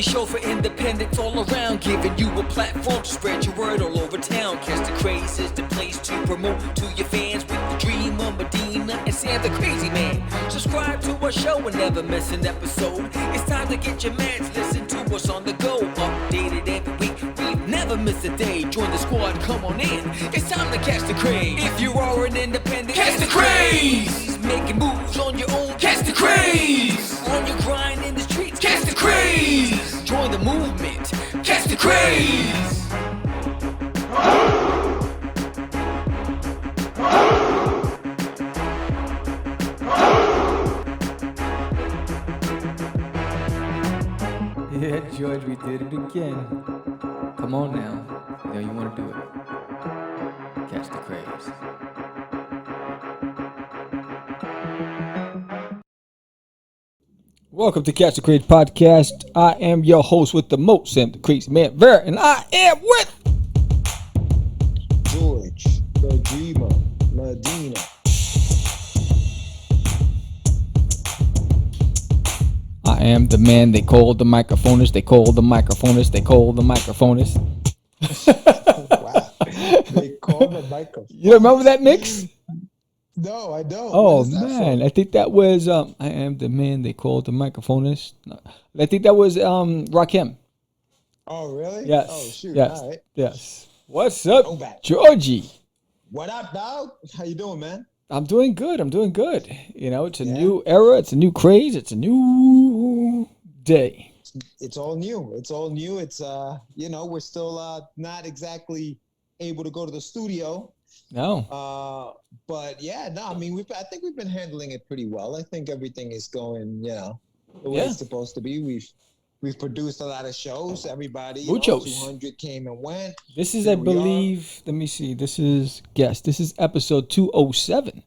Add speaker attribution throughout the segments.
Speaker 1: only show for independents all around, giving you a platform to spread your word all over town. Catch the Craze is the place to promote to your fans with the Dreamer, Medina, and Sam the Crazy Man. Subscribe to our show and never miss an episode. It's time to get your meds, listen to us on the go. Updated every week, we never miss a day. Join the squad, come on in. It's time to catch the Craze. If you are an independent, catch the Craze. Making moves on your own, catch the Craze. On your grind in the streets, catch the Craze. Join the movement, catch the Craze.
Speaker 2: Yeah, George, we did it again. Come on now. You know you want to do it. Catch the Craze. Welcome to Catch the Craze podcast. I am your host with the most, Sam the Crazy Man, Vera, and I am with
Speaker 3: George, the Dreamer, Medina.
Speaker 2: I am the man they call the microphonist. They call the microphonist. They call the microphonist.
Speaker 3: Wow. They call the microphone.
Speaker 2: You remember that mix?
Speaker 3: No, I don't.
Speaker 2: Oh man, I think that was I am the man they call the microphonist. No, I think that was Rakim.
Speaker 3: Oh really?
Speaker 2: Yes.
Speaker 3: Oh shoot.
Speaker 2: Yes.
Speaker 3: All right.
Speaker 2: Yes. What's up,
Speaker 3: back.
Speaker 2: Georgie?
Speaker 3: What up, dog? How you doing, man?
Speaker 2: I'm doing good. You know, it's a new era. It's a new craze. It's a new day.
Speaker 3: It's all new. It's all new. It's you know, we're still not exactly able to go to the studio.
Speaker 2: No.
Speaker 3: But yeah, no, I mean, I think we've been handling it pretty well. I think everything is going, you know, the way it's supposed to be. We've produced a lot of shows. Everybody,
Speaker 2: Muchos.
Speaker 3: 200 came and went.
Speaker 2: This is, I believe, let me see. This is episode 207.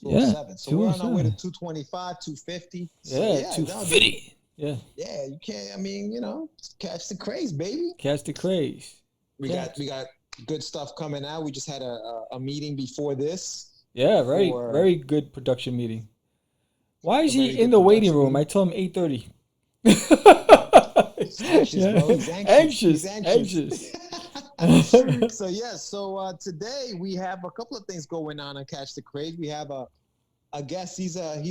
Speaker 3: 207. So we're on our way to
Speaker 2: 207.
Speaker 3: 225, 250. So
Speaker 2: Yeah, 250. Yeah.
Speaker 3: Yeah, you can't, I mean, you know, catch the craze, baby.
Speaker 2: Catch the Craze.
Speaker 3: We got good stuff coming out. We just had a meeting before this.
Speaker 2: Yeah, very good production meeting. Why is he in the waiting room? I told him 8:30.
Speaker 3: He's anxious, bro. He's anxious. So today we have a couple of things going on Catch the Craze. We have a guest. He's a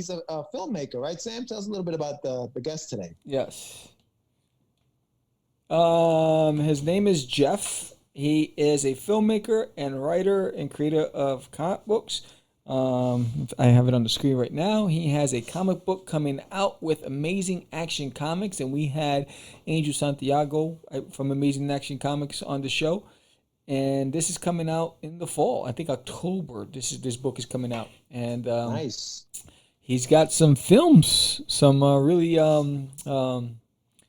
Speaker 3: filmmaker, right, Sam? Tell us a little bit about the guest today.
Speaker 2: Yes. His name is Jeff. He is a filmmaker and writer and creator of comic books. I have it on the screen right now. He has a comic book coming out with Amazing Action Comics, and we had Angel Santiago from Amazing Action Comics on the show. And this is coming out in the fall. I think October. This book is coming out, and
Speaker 3: nice.
Speaker 2: He's got some films, some really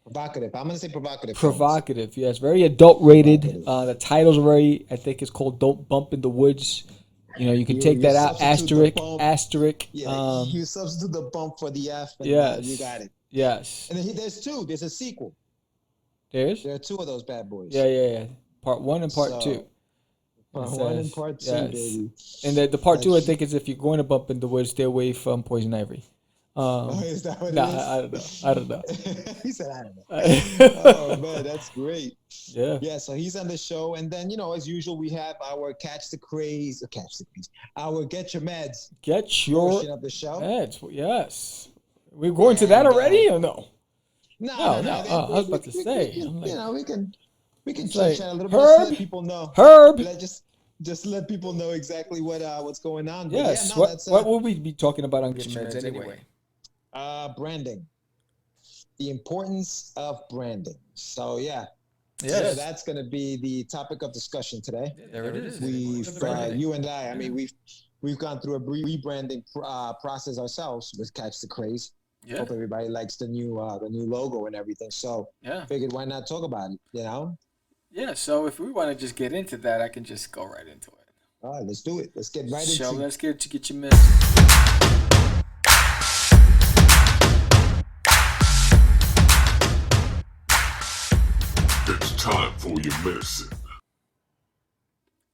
Speaker 3: provocative. I'm gonna say provocative.
Speaker 2: Provocative, yes. Very adult rated. The title's very, I think it's called "Don't Bump in the Woods." You know, you can take that out. Asterisk.
Speaker 3: Yeah, you substitute the bump for the F. And
Speaker 2: yes.
Speaker 3: You got it.
Speaker 2: Yes.
Speaker 3: And then there's two. There's a sequel. There are two of those bad boys.
Speaker 2: Yeah. Part 1 and part 2.
Speaker 3: Part 1 and part 2, baby.
Speaker 2: And the part 2, I think, is if you're going to bump in the woods, stay away from poison ivy.
Speaker 3: Is that what it is?
Speaker 2: I don't know.
Speaker 3: He said, I don't know. Oh, man, that's great.
Speaker 2: Yeah.
Speaker 3: Yeah, so he's on the show. And then, you know, as usual, we have our Catch the Craze, our Get Your Meds. Portion of the show.
Speaker 2: Meds, yes. We're going to that already or no?
Speaker 3: No.
Speaker 2: I was about to say.
Speaker 3: You know, we can chit chat a little bit.
Speaker 2: Herb,
Speaker 3: just let people know. Just let people know exactly what's going on. But
Speaker 2: yes. What will we be talking about on Get Your Meds anyway?
Speaker 3: Branding. The importance of branding. So
Speaker 2: yes.
Speaker 3: So that's going to be the topic of discussion today.
Speaker 2: There it is.
Speaker 3: You and I mean, we've gone through a rebranding process ourselves with Catch the Craze. Yeah. Hope everybody likes the new logo and everything. So figured why not talk about it, you know?
Speaker 2: Yeah, so if we want to just get into that, I can just go right into it.
Speaker 3: All right, let's do it. Let's get right into it.
Speaker 2: Let's get your message.
Speaker 4: It's time for your medicine.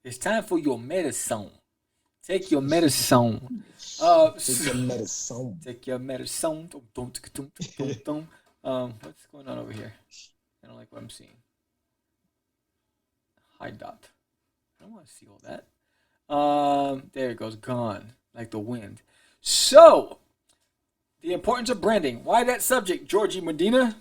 Speaker 2: It's time for your medicine. Take your medicine.
Speaker 3: Take your medicine.
Speaker 2: Take your medicine. What's going on over here? I don't like what I'm seeing. Hide dot. I don't want to see all that. There it goes, gone like the wind. So, the importance of branding. Why that subject, Georgie Medina?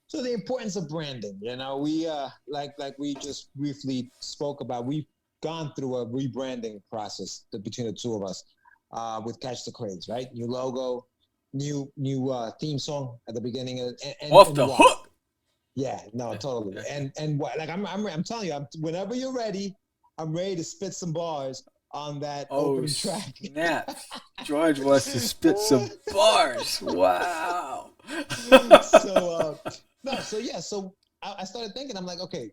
Speaker 3: So the importance of branding, we like we just briefly spoke about. We've gone through a rebranding process between the two of us with Catch the Craze, right? New logo, new theme song at the beginning, and
Speaker 2: off the hook.
Speaker 3: Yeah, no, totally. And what, like I'm telling you, whenever you're ready, I'm ready to spit some bars on that opening track.
Speaker 2: Snap. George wants to spit some bars. Wow.
Speaker 3: So I started thinking, I'm like, okay,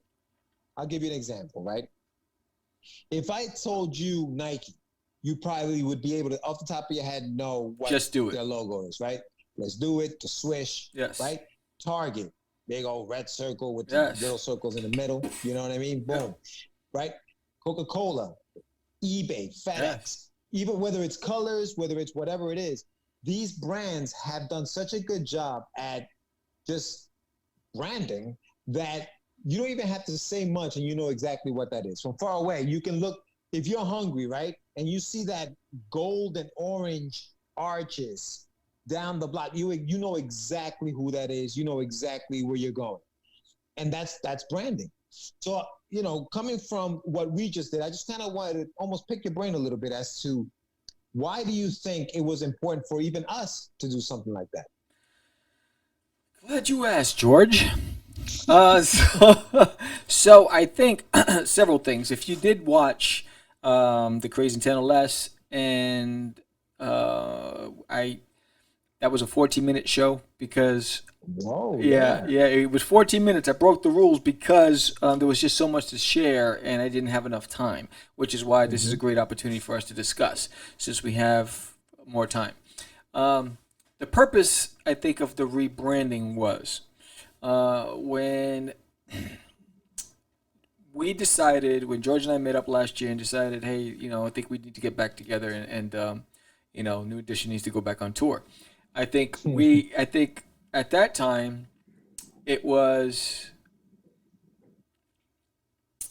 Speaker 3: I'll give you an example, right? If I told you Nike, you probably would be able to, off the top of your head, know what
Speaker 2: just do it.
Speaker 3: Their logo is, right? Let's do it, the swish,
Speaker 2: yes,
Speaker 3: right? Target, big old red circle with the little circles in the middle. You know what I mean? Boom, right? Coca-Cola, eBay, FedEx, even whether it's colors, whether it's whatever it is, these brands have done such a good job at just branding that you don't even have to say much and you know exactly what that is. From far away, you can look, if you're hungry, right? And you see that gold and orange arches down the block, you know exactly who that is. You know exactly where you're going. And that's branding. So, coming from what we just did, I just kind of wanted to almost pick your brain a little bit as to why do you think it was important for even us to do something like that?
Speaker 2: Glad you asked, George. So I think several things. If you did watch the Craze and 10 or Less, and that was a 14-minute show because it was 14 minutes. I broke the rules because there was just so much to share and I didn't have enough time, which is why this is a great opportunity for us to discuss since we have more time. The purpose, I think, of the rebranding was when we decided, when George and I met up last year and decided, hey, I think we need to get back together and New Edition needs to go back on tour. I think at that time it was,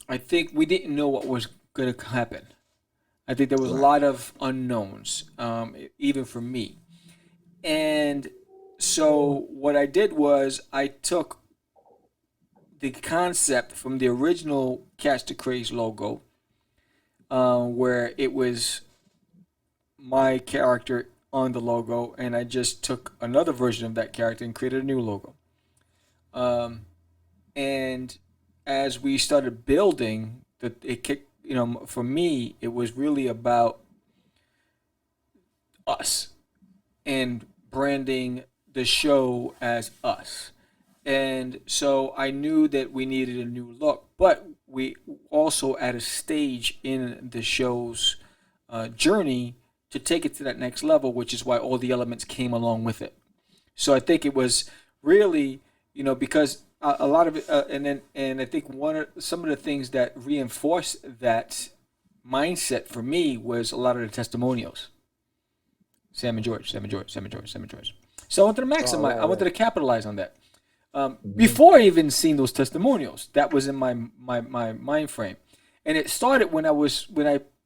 Speaker 2: I think we didn't know what was going to happen. I think there was a lot of unknowns, even for me. And so what I did was I took the concept from the original Catch the Craze logo, where it was my character on the logo, and I just took another version of that character and created a new logo. And as we started building, for me, it was really about us and branding the show as us. And so I knew that we needed a new look, but we also at a stage in the show's journey to take it to that next level, which is why all the elements came along with it. So I think it was really, because a lot of it, and I think some of the things that reinforced that mindset for me was a lot of the testimonials. Sam and George. So I wanted to maximize. I wanted to capitalize on that. Before I even seen those testimonials, that was in my mind frame, and it started when I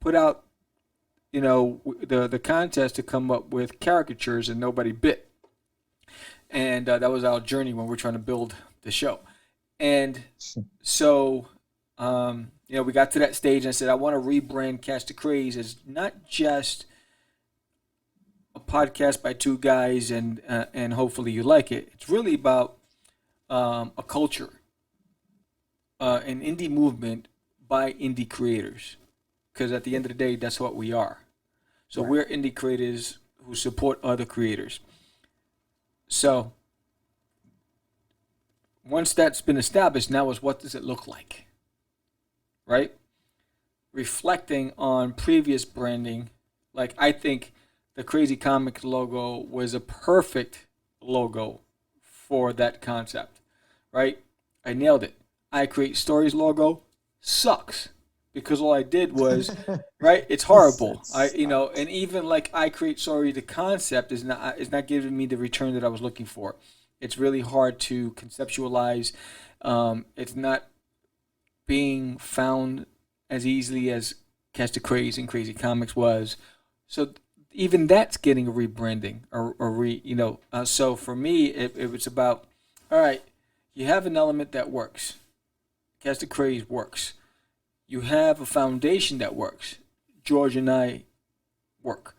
Speaker 2: put out, the contest to come up with caricatures and nobody bit, and that was our journey when we're trying to build the show, and so we got to that stage and I said I want to rebrand Catch the Craze as not just a podcast by two guys and hopefully you like it. It's really about a culture, an indie movement by indie creators, because at the end of the day, that's what we are. So we're indie creators who support other creators. So once that's been established, now is what does it look like, right? Reflecting on previous branding, like I think the Crazy Comics logo was a perfect logo for that concept, right? I nailed it. I Create Stories logo sucks because all I did was, right? It's horrible. And even like I Create Story, the concept is not giving me the return that I was looking for. It's really hard to conceptualize. It's not being found as easily as Catch the Craze and Crazy Comics was. So even that's getting a rebranding so for me, it was about, all right, you have an element that works. Catch the Craze works. You have a foundation that works. George and I work.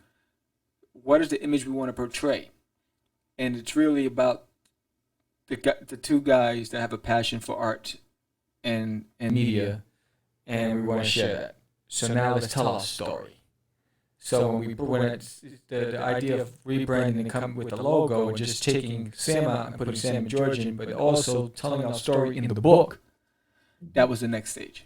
Speaker 2: What is the image we want to portray? And it's really about the two guys that have a passion for art and media, and we want to share that. So now let's tell our story. So when it's the idea of rebranding and coming with the logo and just taking Sam out and putting Sam and George in, but also telling our story in the book, that was the next stage.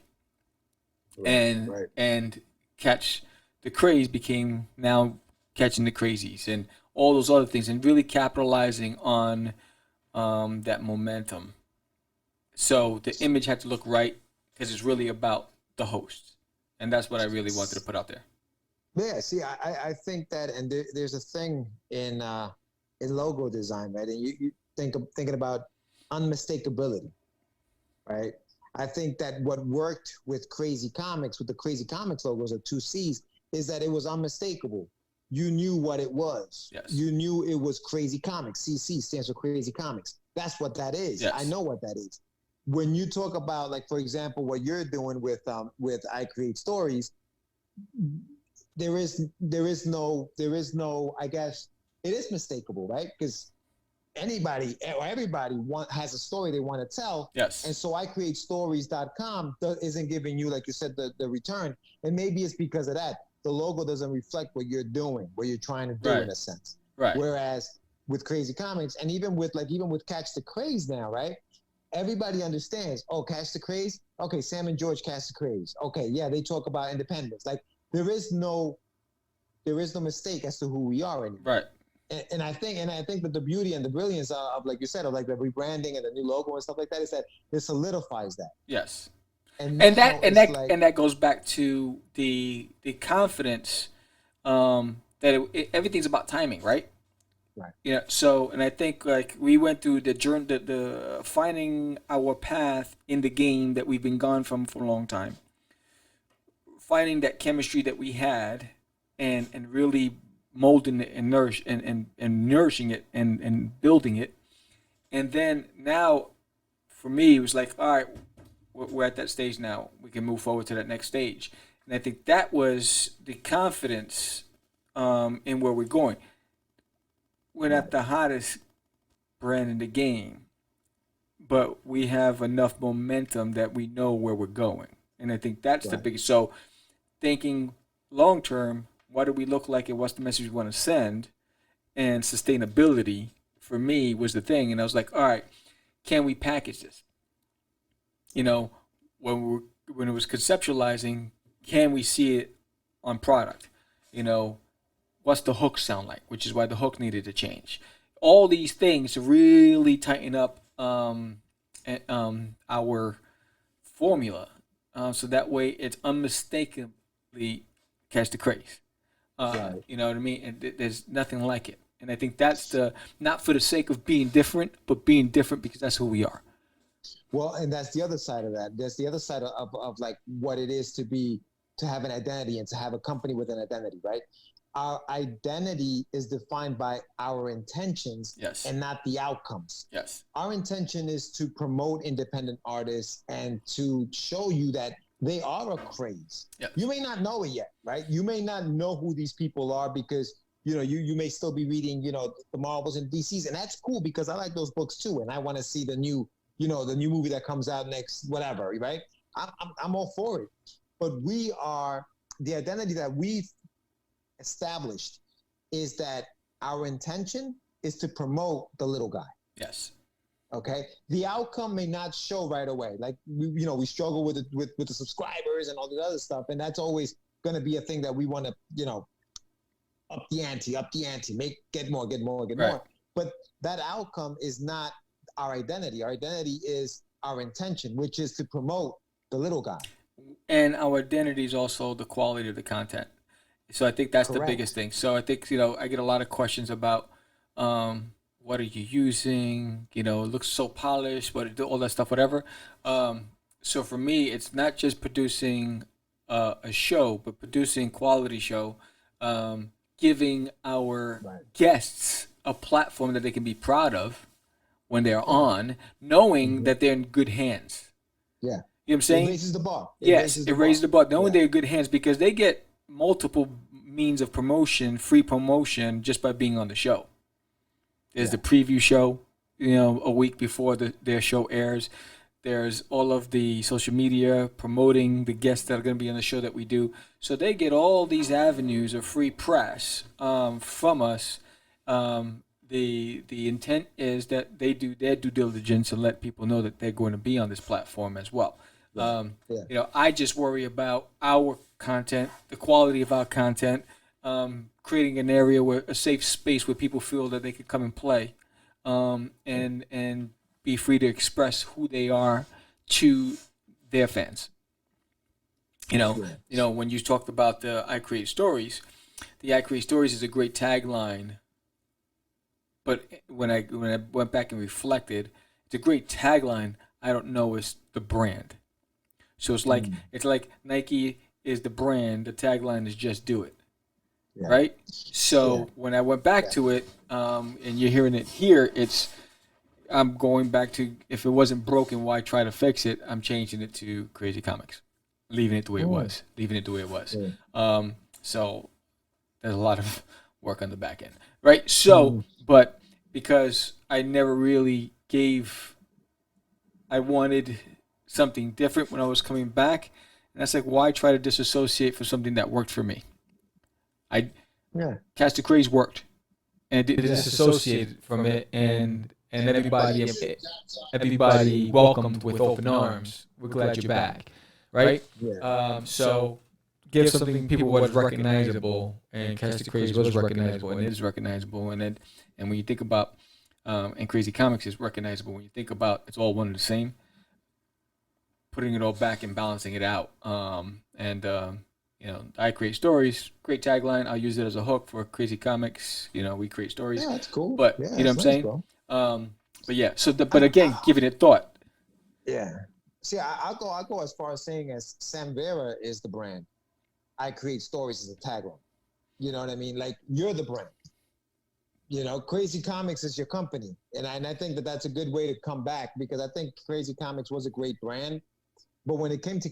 Speaker 2: And Catch the Craze became now Catching the Crazies and all those other things, and really capitalizing on that momentum. So the image had to look right because it's really about the host, and that's what I really wanted to put out there.
Speaker 3: Yeah, see, I think that, and there's a thing in logo design, right? And you thinking about unmistakability, right? I think that what worked with Crazy Comics, with the Crazy Comics logos of 2Cs, is that it was unmistakable. You knew what it was.
Speaker 2: Yes.
Speaker 3: You knew it was Crazy Comics. CC stands for Crazy Comics. That's what that is.
Speaker 2: Yes.
Speaker 3: I know what that is. When you talk about, like, for example, what you're doing with I Create Stories, there is no, I guess it is mistakable, right? Because anybody or everybody has a story they want to tell.
Speaker 2: Yes.
Speaker 3: And so iCreateStories.com isn't giving you, like you said, the return. And maybe it's because of that. The logo doesn't reflect what you're doing, what you're trying to do, in a sense.
Speaker 2: Right.
Speaker 3: Whereas with Crazy Comics, and even with Catch the Craze now, right? Everybody understands, oh, Catch the Craze? Okay, Sam and George Catch the Craze. Okay, yeah, they talk about independence. Like, there is no mistake as to who we are anymore.
Speaker 2: Right.
Speaker 3: And I think that the beauty and the brilliance of, like you said, of like the rebranding and the new logo and stuff like that, is that it solidifies that.
Speaker 2: Yes.
Speaker 3: And
Speaker 2: that goes back to the confidence that everything's about timing, right?
Speaker 3: Right.
Speaker 2: Yeah. So, and I think like we went through the journey, the finding our path in the game that we've been gone from for a long time, finding that chemistry that we had, and really molding it and nourishing it and building it, and then now, for me, it was like, all right, we're at that stage now. We can move forward to that next stage, and I think that was the confidence in where we're going. We're not the hottest brand in the game, but we have enough momentum that we know where we're going. And I think that's the biggest. So thinking long term, what do we look like and what's the message we want to send? And sustainability for me was the thing. And I was like, all right, can we package this? You know, when it was conceptualizing, can we see it on product? You know, what's the hook sound like? Which is why the hook needed to change. All these things to really tighten up our formula, so that way it's unmistakably Catch the Craze. You know what I mean? And there's nothing like it. And I think that's not for the sake of being different, but being different because that's who we are.
Speaker 3: Well, and that's the other side of that. There's the other side of like what it is to have an identity and to have a company with an identity, right? Our identity is defined by our intentions,
Speaker 2: yes,
Speaker 3: and not the outcomes.
Speaker 2: Yes.
Speaker 3: Our intention is to promote independent artists and to show you that they are a craze.
Speaker 2: Yes.
Speaker 3: You may not know it yet, right? You may not know who these people are because, you know, you may still be reading, you know, the Marvels and DCs, and that's cool because I like those books too, and I want to see the new movie that comes out next, whatever, right? I'm all for it. But the identity that we've established is that our intention is to promote the little guy.
Speaker 2: Yes.
Speaker 3: Okay. The outcome may not show right away. Like we struggle with the subscribers and all the other stuff, and that's always going to be a thing that we want to up the ante, get more. But that outcome is not our identity. Our identity is our intention, which is to promote the little guy.
Speaker 2: And our identity is also the quality of the content. So I think that's the biggest thing. So I think, I get a lot of questions about what are you using? You know, it looks so polished, but all that stuff, whatever. So for me, it's not just producing a show, but producing quality show, giving our guests a platform that they can be proud of when they're on, knowing that they're in good hands.
Speaker 3: Yeah.
Speaker 2: You know what I'm saying?
Speaker 3: It raises the bar.
Speaker 2: Yes, it raises the bar. Knowing they're in good hands because they get multiple means of promotion, free promotion, just by being on the show. There's the preview show, you know, a week before their show airs. There's all of the social media promoting the guests that are going to be on the show that we do. So they get all these avenues of free press from us. The intent is that they do their due diligence and let people know that they're going to be on this platform as well. You know, I just worry about our content, the quality of our content, creating an area where a safe space where people feel that they could come and play, and be free to express who they are to their fans. You know, when you talked about the I Create Stories, the I Create Stories is a great tagline. But when I went back and reflected, it's a great tagline. I don't know is the brand. So it's like Nike is the brand. The tagline is just do it, right? So when I went back to it, and you're hearing it here, I'm going back to if it wasn't broken, why try to fix it? I'm changing it to Crazy Comics, leaving it the way it was, So there's a lot of work on the back end, right? So, but because I never really I wanted something different when I was coming back, and that's like, why try to disassociate from something that worked for me? Catch the Craze worked, and it disassociated from it, and everybody welcomed with open arms. We're glad you're back, right? So give something people was recognizable, and Catch the Craze was recognizable, and it is recognizable, and when you think about and Crazy Comics is recognizable when you think about it's all one and the same. Putting it all back and balancing it out, you know, I Create Stories, great tagline. I'll use it as a hook for Crazy Comics. You know, we create stories.
Speaker 3: Yeah, that's cool.
Speaker 2: But you know what I'm saying? But yeah. So, but again, giving it thought.
Speaker 3: Yeah. See, I'll go as far as saying as Sam Vera is the brand. I Create Stories is a tagline. You know what I mean? Like, you're the brand. You know, Crazy Comics is your company, and I think that's a good way to come back, because I think Crazy Comics was a great brand. But when it came to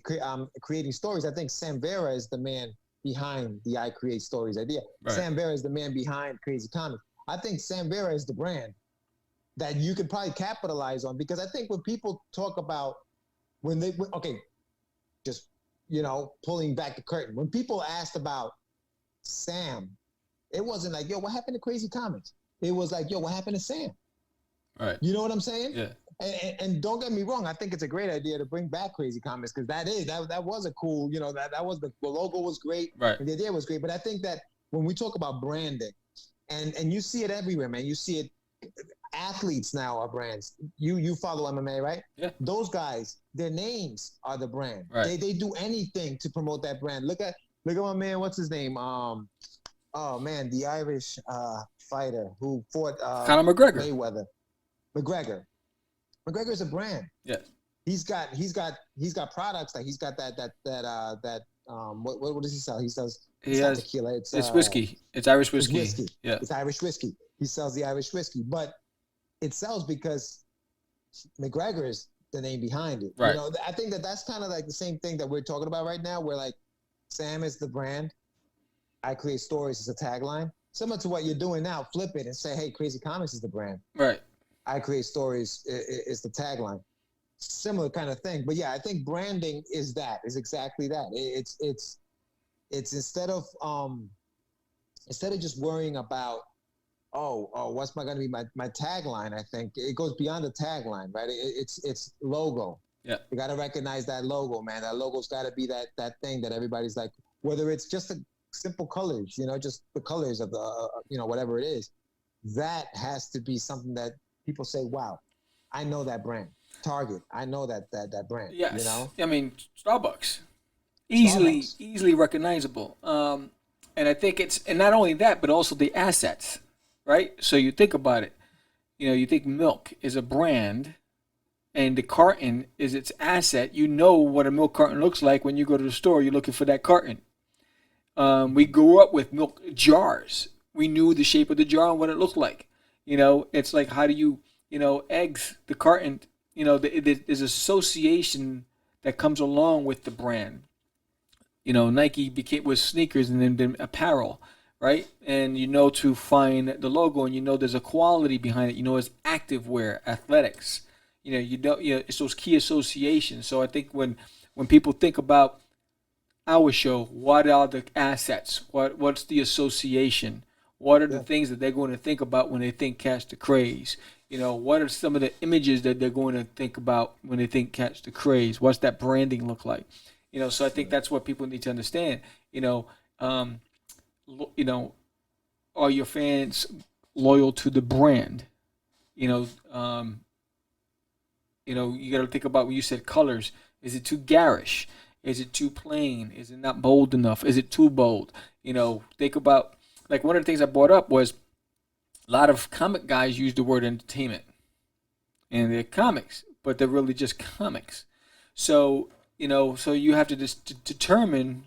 Speaker 3: creating stories, I think Sam Vera is the man behind the I Create Stories idea. Right. Sam Vera is the man behind Crazy Comics. I think Sam Vera is the brand that you could probably capitalize on, because I think when people talk about just, you know, pulling back the curtain, when people asked about Sam, it wasn't like, yo, what happened to Crazy Comics? It was like, yo, what happened to Sam?
Speaker 2: Right.
Speaker 3: You know what I'm saying?
Speaker 2: Yeah.
Speaker 3: And don't get me wrong, I think it's a great idea to bring back Crazy Comics, because that was a cool, you know, that was the logo was great,
Speaker 2: right,
Speaker 3: and the idea was great. But I think that when we talk about branding, and you see it everywhere, man, you see it. Athletes now are brands. You follow MMA, right?
Speaker 2: Yeah.
Speaker 3: Those guys, their names are the brand.
Speaker 2: Right.
Speaker 3: They do anything to promote that brand. Look at my man. What's his name? Oh man, the Irish fighter who fought
Speaker 2: Conor McGregor.
Speaker 3: Mayweather. McGregor is a brand.
Speaker 2: Yeah.
Speaker 3: He's got products, like he's got that what does he sell? He sells tequila.
Speaker 2: It's whiskey. It's Irish whiskey.
Speaker 3: It's whiskey.
Speaker 2: Yeah.
Speaker 3: It's Irish whiskey. He sells the Irish whiskey, but it sells because McGregor is the name behind it.
Speaker 2: Right.
Speaker 3: You know, I think that's kind of like the same thing that we're talking about right now, where like Sam is the brand, I Create Stories is a tagline. Similar to what you're doing now, flip it and say, hey, Crazy Comics is the brand.
Speaker 2: Right.
Speaker 3: I Create Stories is the tagline. Similar kind of thing. But yeah, I think branding is exactly that. It's instead of just worrying about, what's going to be my tagline, I think it goes beyond the tagline, right? It's logo.
Speaker 2: Yeah.
Speaker 3: You got to recognize that logo, man. That logo's got to be that thing that everybody's like, whether it's just the simple colors, you know, just the colors of the, you know, whatever it is, that has to be something that people say, wow, I know that brand. Target, I know that brand.
Speaker 2: Yes.
Speaker 3: You know?
Speaker 2: I mean, Starbucks. Easily recognizable. And I think and not only that, but also the assets, right? So you think about it. you think milk is a brand and the carton is its asset. You know what a milk carton looks like when you go to the store. You're looking for that carton. We grew up with milk jars. We knew the shape of the jar and what it looked like. It's like, how do you, eggs, the carton, there's association that comes along with the brand. Nike was sneakers and then apparel, right? And to find the logo, and there's a quality behind it. It's activewear, athletics. It's those key associations. So I think when people think about our show, what are the assets? What's the association? What are the things that they're going to think about when they think Catch the Craze? What are some of the images that they're going to think about when they think Catch the Craze? What's that branding look like? So I think that's what people need to understand. Are your fans loyal to the brand? You got to think about when you said colors. Is it too garish? Is it too plain? Is it not bold enough? Is it too bold? Think about, like, one of the things I brought up was a lot of comic guys use the word entertainment in their comics, but they're really just comics. So, so you have to just determine,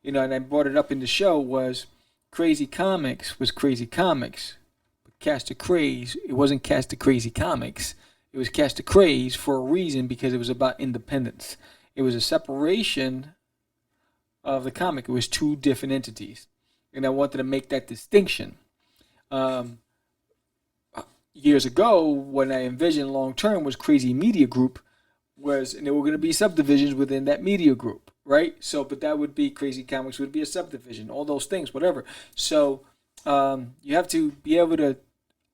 Speaker 2: and I brought it up in the show, was Crazy Comics was Crazy Comics. But Catch the Craze, it wasn't Catch the Crazy Comics. It was Catch the Craze for a reason, because it was about independence. It was a separation of the comic. It was two different entities. And I wanted to make that distinction. Years ago, when I envisioned long-term was Crazy Media Group, and there were going to be subdivisions within that media group, right? So, but that would be Crazy Comics would be a subdivision, all those things, whatever. So you have to be able to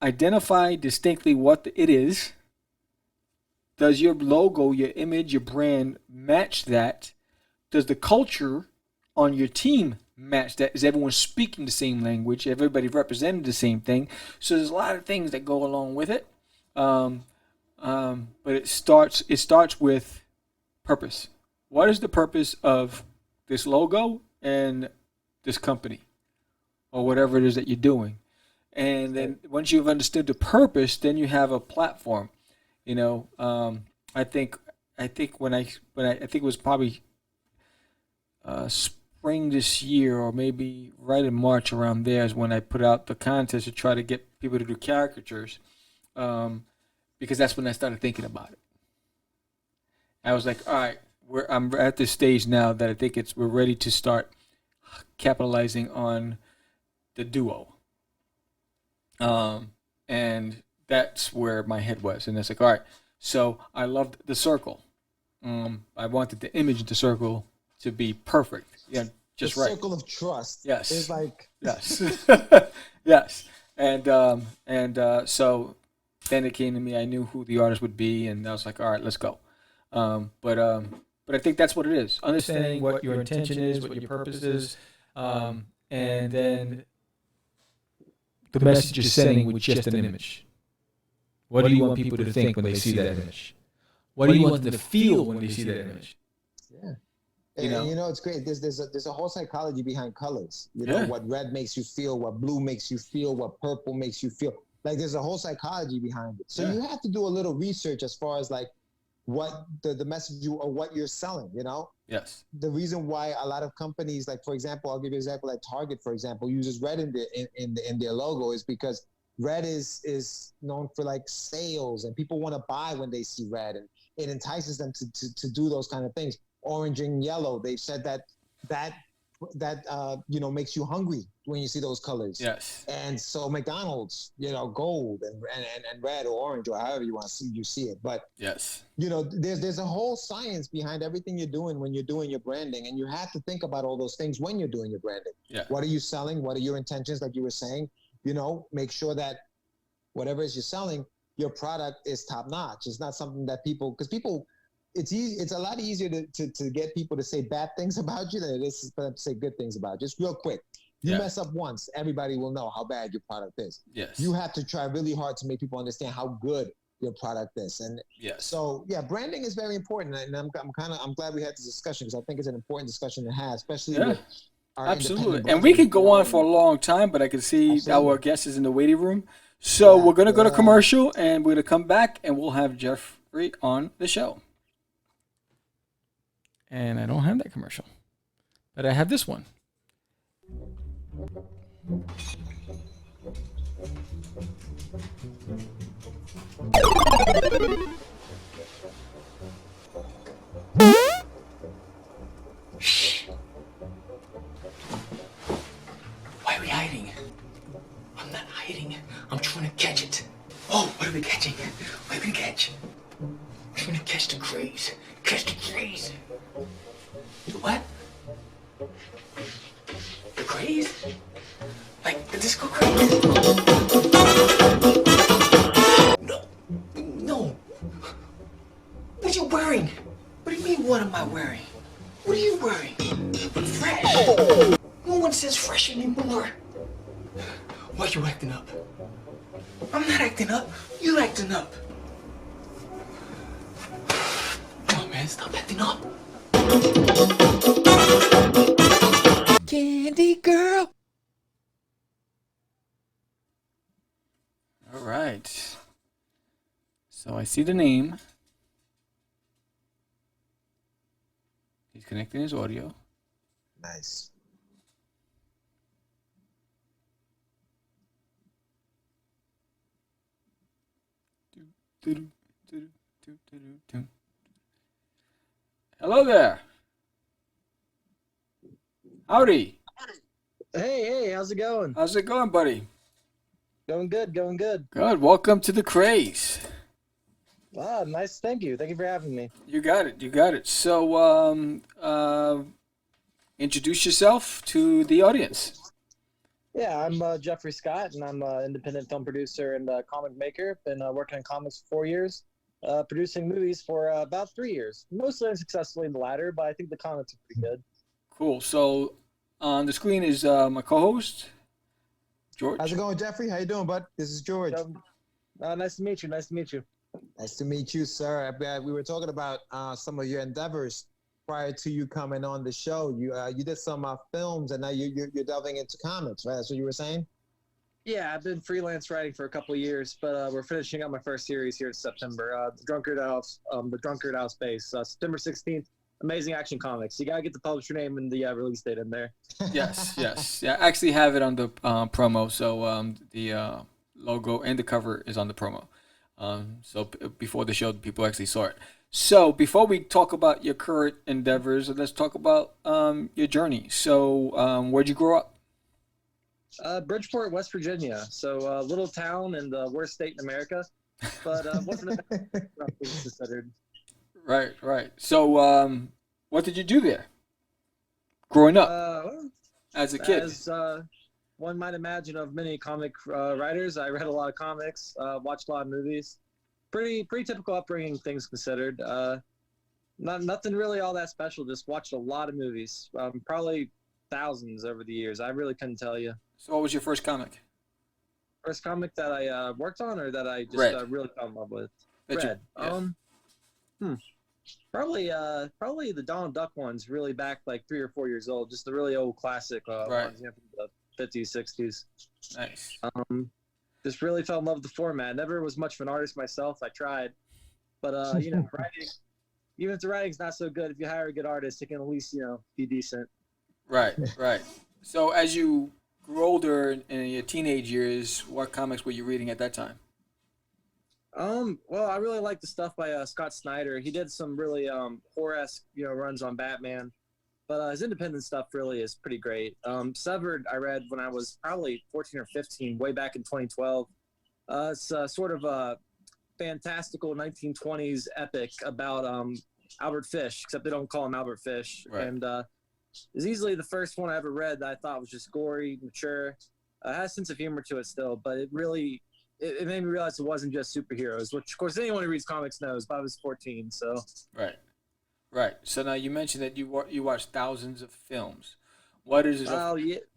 Speaker 2: identify distinctly what it is. Does your logo, your image, your brand match that? Does the culture on your team match that? Is everyone speaking the same language? Everybody representing the same thing? So there's a lot of things that go along with it. But it starts with purpose. What is the purpose of this logo and this company, or whatever it is that you're doing? And then once you've understood the purpose, then you have a platform. I think when I think it was probably spring this year, or maybe right in March around there, is when I put out the contest to try to get people to do caricatures, because that's when I started thinking about it. I was like, all right, I'm at this stage now that I think we're ready to start capitalizing on the duo, and that's where my head was. And it's like, all right, so I loved the circle. I wanted the image of the circle to be perfect. Yeah, just
Speaker 3: the
Speaker 2: right.
Speaker 3: Circle of trust.
Speaker 2: Yes.
Speaker 3: It's like
Speaker 2: yes, yes, and so then it came to me. I knew who the artist would be, and I was like, all right, let's go. But I think that's what it is. Understanding what your intention is, what your purpose is, and then the message you're sending with just an image. What do you want people to think when they see that image? What do you want them to feel when they see that image?
Speaker 3: Yeah. And it's great. There's a whole psychology behind colors. What red makes you feel, what blue makes you feel, what purple makes you feel. Like, there's a whole psychology behind it. So you have to do a little research as far as like what the message or what you're selling.
Speaker 2: Yes.
Speaker 3: The reason why a lot of companies, like, for example, I'll give you an example. Like Target, for example, uses red in their logo, is because red is known for like sales, and people want to buy when they see red, and it entices them to do those kind of things. Orange and yellow, they've said that makes you hungry when you see those colors.
Speaker 2: Yes.
Speaker 3: And so McDonald's, gold and red or orange, or however you want to see it. But
Speaker 2: yes,
Speaker 3: there's a whole science behind everything you're doing when you're doing your branding, and you have to think about all those things when you're doing your branding.
Speaker 2: Yeah. What
Speaker 3: are you selling? What are your intentions? Like you were saying, make sure that whatever it is you're selling, your product is top notch. It's not something that people. It's easy. It's a lot easier to get people to say bad things about you than it is for them to say good things about you. Just real quick. You mess up once, everybody will know how bad your product is.
Speaker 2: Yes.
Speaker 3: You have to try really hard to make people understand how good your product is. And so, branding is very important. And I'm glad we had this discussion, because I think it's an important discussion to have, especially with our
Speaker 2: absolutely. And we could go on for a long time, but I can see our guest is in the waiting room. So we're gonna go to commercial, and we're gonna come back, and we'll have Jeffrey on the show. And I don't have that commercial, but I have this one.
Speaker 1: Shh. Why are we hiding? I'm not hiding. I'm trying to catch it. Oh, what are we catching? What are we gonna catch? I'm trying to catch the craze. Catch the craze. The what? The craze? Like the disco craze? No. No. What are you wearing? What do you mean, what am I wearing? What are you wearing? Fresh. No one says fresh anymore. Why are you acting up? I'm not acting up. You acting up. Come on, man. Stop acting up. Candy girl.
Speaker 2: All right. So I see the name. He's connecting his audio.
Speaker 3: Nice.
Speaker 2: Hello there. Howdy.
Speaker 5: Hey, how's it going?
Speaker 2: How's it going, buddy?
Speaker 5: Going good.
Speaker 2: Good. Welcome to the Craze.
Speaker 5: Ah, nice. Thank you for having me.
Speaker 2: You got it. So, introduce yourself to the audience.
Speaker 5: Yeah, I'm Jeffrey Scott, and I'm an independent film producer and comic maker. Been working in comics for 4 years, producing movies for about 3 years. Mostly unsuccessfully in the latter, but I think the comics are pretty good.
Speaker 2: Cool. So, on the screen is my co-host, George.
Speaker 3: How's it going, Jeffrey? How you doing, bud? This is George.
Speaker 5: Nice to meet you.
Speaker 3: Nice to meet you, sir. We were talking about some of your endeavors prior to you coming on the show. You did some films, and now you're delving into comics, right? That's what you were saying?
Speaker 5: Yeah, I've been freelance writing for a couple of years, but we're finishing up my first series here in September. The Drunkard Out Space, September 16th. Amazing Action Comics. You gotta get the publisher name and the release date in there.
Speaker 2: Yes. Yeah, I actually have it on the promo. So the logo and the cover is on the promo. So before the show, people actually saw it. So before we talk about your current endeavors, let's talk about your journey. So where'd you grow up?
Speaker 5: Bridgeport, West Virginia. So a little town in the worst state in America, but wasn't a bad considered.
Speaker 2: Right. So what did you do there growing up as a kid?
Speaker 5: As one might imagine of many comic writers, I read a lot of comics, watched a lot of movies. Pretty typical upbringing, things considered. Nothing really all that special. Just watched a lot of movies, probably thousands over the years. I really couldn't tell you.
Speaker 2: So what was your first comic?
Speaker 5: First comic that I worked on, or that I just really fell in love with? Read. Probably the Donald Duck ones, really back like 3 or 4 years old. Just the really old classic ones, from the 50s, 60s.
Speaker 2: Nice.
Speaker 5: Just really fell in love with the format. Never was much of an artist myself. I tried, but writing, even if the writing's not so good, if you hire a good artist, it can at least be decent.
Speaker 2: Right. So as you grew older in your teenage years, what comics were you reading at that time?
Speaker 5: Well, I really like the stuff by Scott Snyder. He did some really horror-esque, runs on Batman, but his independent stuff really is pretty great. Severed, I read when I was probably 14 or 15, way back in 2012. It's sort of a fantastical 1920s epic about Albert Fish, except they don't call him Albert Fish.
Speaker 2: Right.
Speaker 5: And it's easily the first one I ever read that I thought was just gory, mature. It has a sense of humor to it still, but it really... It made me realize it wasn't just superheroes, which, of course, anyone who reads comics knows, but I was 14, so...
Speaker 2: Right. So now you mentioned that you watched thousands of films. What is it?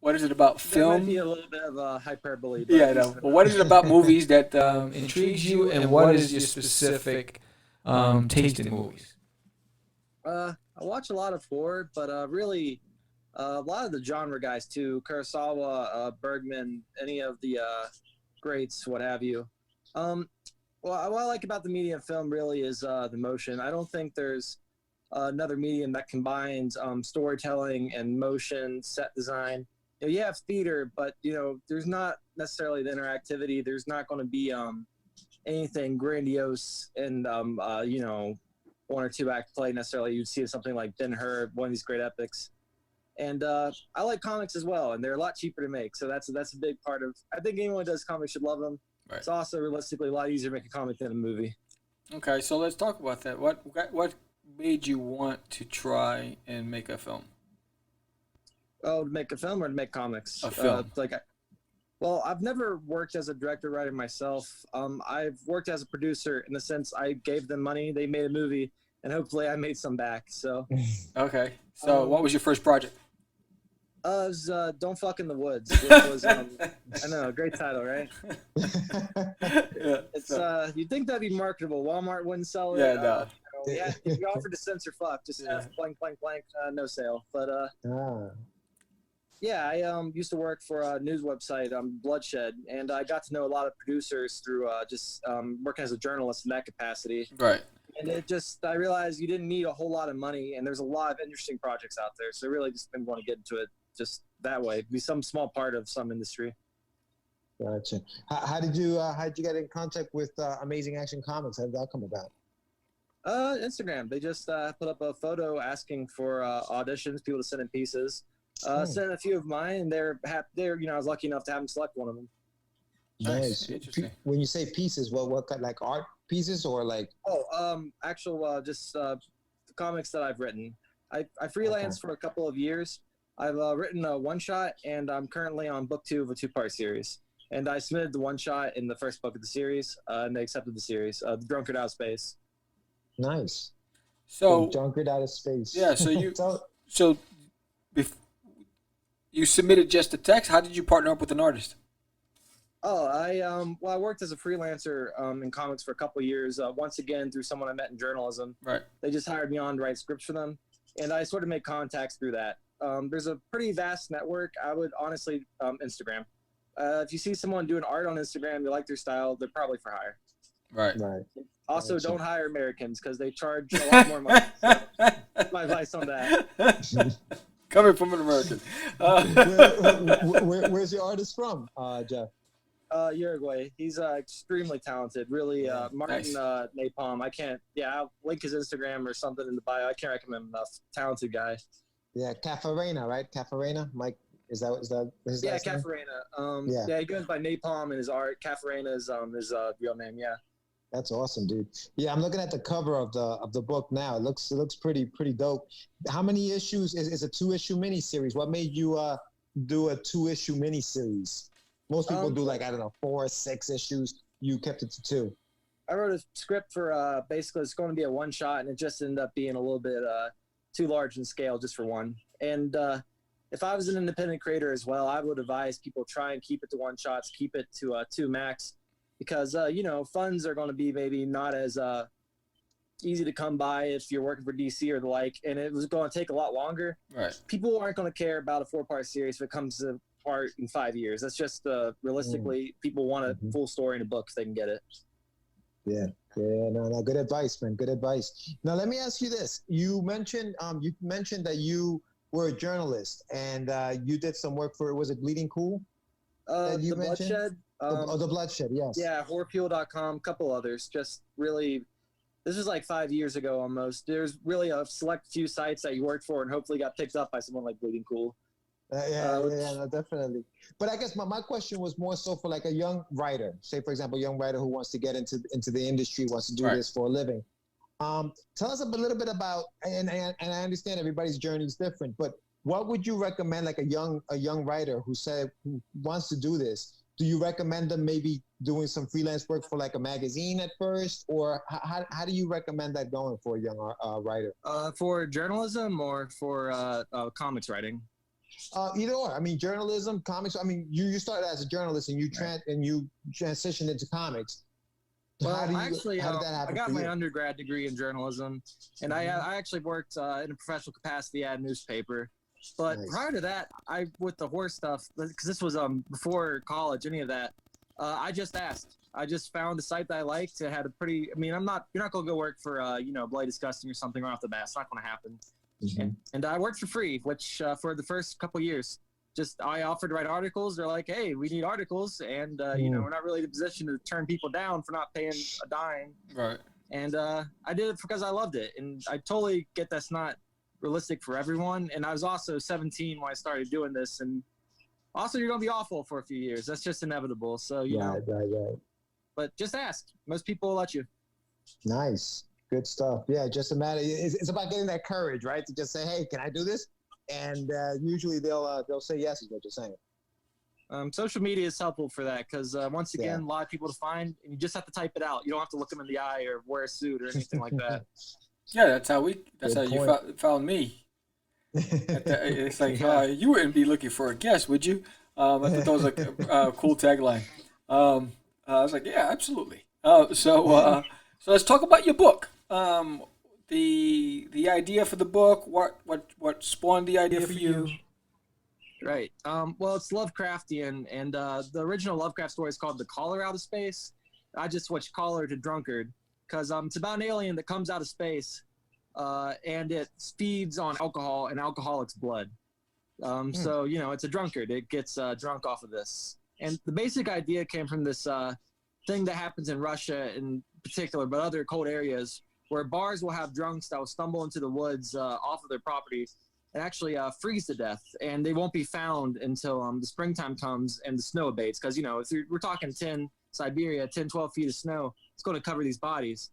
Speaker 2: What is it about film?
Speaker 5: That might be a little bit of a hyperbole. But
Speaker 2: yeah, I know. But what is it about movies that intrigues you, and what is your specific taste in movies?
Speaker 5: I watch a lot of horror, but really a lot of the genre guys, too. Kurosawa, Bergman, any of the... greats, what have you. Well, what I like about the medium film really is the motion. I don't think there's another medium that combines storytelling and motion, set design. You have theater, but there's not necessarily the interactivity. There's not going to be anything grandiose and one or two act play necessarily. You'd see something like Ben-Hur, one of these great epics. And I like comics as well, and they're a lot cheaper to make. So that's a big part of. I think anyone who does comics should love them. Right. It's also realistically a lot easier to make a comic than a movie.
Speaker 2: Okay, so let's talk about that. What made you want to try and make a film?
Speaker 5: Oh, to make a film or to make comics?
Speaker 2: A film.
Speaker 5: Well, I've never worked as a director writer myself. I've worked as a producer in the sense I gave them money, they made a movie, and hopefully I made some back. So.
Speaker 2: Okay. So what was your first project?
Speaker 5: It was Don't Fuck in the Woods, which was, I know, great title, right?
Speaker 2: Yeah.
Speaker 5: It's you'd think that'd be marketable. Walmart wouldn't sell it.
Speaker 2: Yeah, no.
Speaker 5: Yeah, if you offered to censor fuck, just blank, no sale. But yeah, I used to work for a news website, Bloodshed, and I got to know a lot of producers through just working as a journalist in that capacity.
Speaker 2: Right.
Speaker 5: And I realized you didn't need a whole lot of money, and there's a lot of interesting projects out there. So I really just didn't want to get into it just that way. Be some small part of some industry.
Speaker 3: Gotcha. How did you get in contact with Amazing Action Comics? How did that come about?
Speaker 5: Instagram. They just put up a photo asking for auditions, people to send in pieces. Sent a few of mine, and they're I was lucky enough to have them select one of them.
Speaker 3: Nice.
Speaker 2: Interesting.
Speaker 3: When you say pieces, what kind, like art pieces or like?
Speaker 5: Actual just comics that I've written. I freelanced for a couple of years. I've written a one-shot, and I'm currently on book 2 of a 2-part series. And I submitted the one-shot in the first book of the series, and they accepted the series, The Drunkard Out of Space.
Speaker 3: Nice.
Speaker 2: So
Speaker 3: The Drunkard Out of Space.
Speaker 2: Yeah. So you submitted just a text. How did you partner up with an artist?
Speaker 5: Oh, I worked as a freelancer in comics for a couple of years. Once again, through someone I met in journalism.
Speaker 2: Right.
Speaker 5: They just hired me on to write scripts for them, and I sort of made contacts through that. There's a pretty vast network. I would honestly Instagram. If you see someone doing art on Instagram, you like their style, they're probably for hire.
Speaker 2: Right.
Speaker 5: Also, don't hire Americans because they charge a lot more money. So that's my advice on that.
Speaker 2: Coming from an American.
Speaker 3: Where's your artist from, Jeff?
Speaker 5: Uruguay. He's extremely talented. Really, Martin
Speaker 2: nice.
Speaker 5: Napalm. I'll link his Instagram or something in the bio. I can't recommend him enough. Talented guy.
Speaker 3: Yeah, Cafarena, right? Cafarena, Mike. Is that his last name?
Speaker 5: Cafarena. Yeah, he goes by Napalm in his art. Cafarena is his real name. Yeah.
Speaker 3: That's awesome, dude. Yeah, I'm looking at the cover of the book now. It looks pretty dope. How many issues is a 2-issue miniseries? What made you do a 2-issue miniseries? Most people do 4 or 6 issues. You kept it to 2.
Speaker 5: I wrote a script for basically it's going to be a one shot, and it just ended up being a little bit too large in scale just for one. And if I was an independent creator as well, I would advise people try and keep it to one shots, keep it to 2 max, because funds are going to be maybe not as easy to come by if you're working for DC or the like, and it was going to take a lot longer.
Speaker 2: Right.
Speaker 5: People aren't going to care about a 4-part series if it comes to part in 5 years. That's just realistically, people want a full story in a book if they can get it.
Speaker 3: Yeah. No, good advice, man. Good advice. Now, let me ask you this. You mentioned that you were a journalist and you did some work for, was it Bleeding Cool?
Speaker 5: The Bloodshed.
Speaker 3: The Bloodshed, yes.
Speaker 5: Yeah, horrorfuel.com, a couple others. Just really, this was like 5 years ago almost. There's really a select few sites that you worked for and hopefully got picked up by someone like Bleeding Cool.
Speaker 3: No, definitely. But I guess my question was more so for like a young writer, say for example, a young writer who wants to get into the industry, wants to do this for a living. Tell us a little bit about, and I understand everybody's journey is different, but what would you recommend, like a young writer who wants to do this? Do you recommend them maybe doing some freelance work for like a magazine at first, or how do you recommend that going for a young writer?
Speaker 5: For journalism or for comics writing?
Speaker 3: Either or. I mean, journalism, comics. I mean, you started as a journalist and you transitioned into comics.
Speaker 5: Well, how did that happen? I got my undergrad degree in journalism, and I actually worked in a professional capacity at a newspaper. But prior to that, with the horse stuff, because this was before college, any of that, I just asked. I just found a site that I liked. It had a pretty. I mean, you're not gonna go work for Bloody Disgusting or something right off the bat. It's not gonna happen. Mm-hmm. And I worked for free, which for the first couple years, just I offered to write articles. They're like, hey, we need articles, and we're not really in a position to turn people down for not paying a dime.
Speaker 2: Right.
Speaker 5: And I did it because I loved it, and I totally get that's not realistic for everyone. And I was also 17 when I started doing this, and also you're gonna be awful for a few years. That's just inevitable. So you know.
Speaker 3: Right.
Speaker 5: But just ask. Most people will let you.
Speaker 3: Nice. Good stuff. Yeah, just a matter. It's about getting that courage, right? To just say, hey, can I do this? And usually they'll say yes, is what you're saying.
Speaker 5: Social media is helpful for that because once again, a lot of people to find, and you just have to type it out. You don't have to look them in the eye or wear a suit or anything like that.
Speaker 2: Yeah, that's how you found me. It's like you wouldn't be looking for a guest, would you? I thought that was a cool tagline. I was like, yeah, absolutely. So let's talk about your book. The idea for the book. What spawned the idea for you?
Speaker 5: Right. Well, it's Lovecraftian, and the original Lovecraft story is called "The Caller Out of Space." I just switched caller to drunkard because it's about an alien that comes out of space, and it feeds on alcohol and alcoholic's blood. So it's a drunkard. It gets drunk off of this. And the basic idea came from this thing that happens in Russia in particular, but other cold areas, where bars will have drunks that will stumble into the woods off of their property and actually freeze to death. And they won't be found until the springtime comes and the snow abates. Because, we're talking 10 Siberia, 10, 12 feet of snow, it's going to cover these bodies.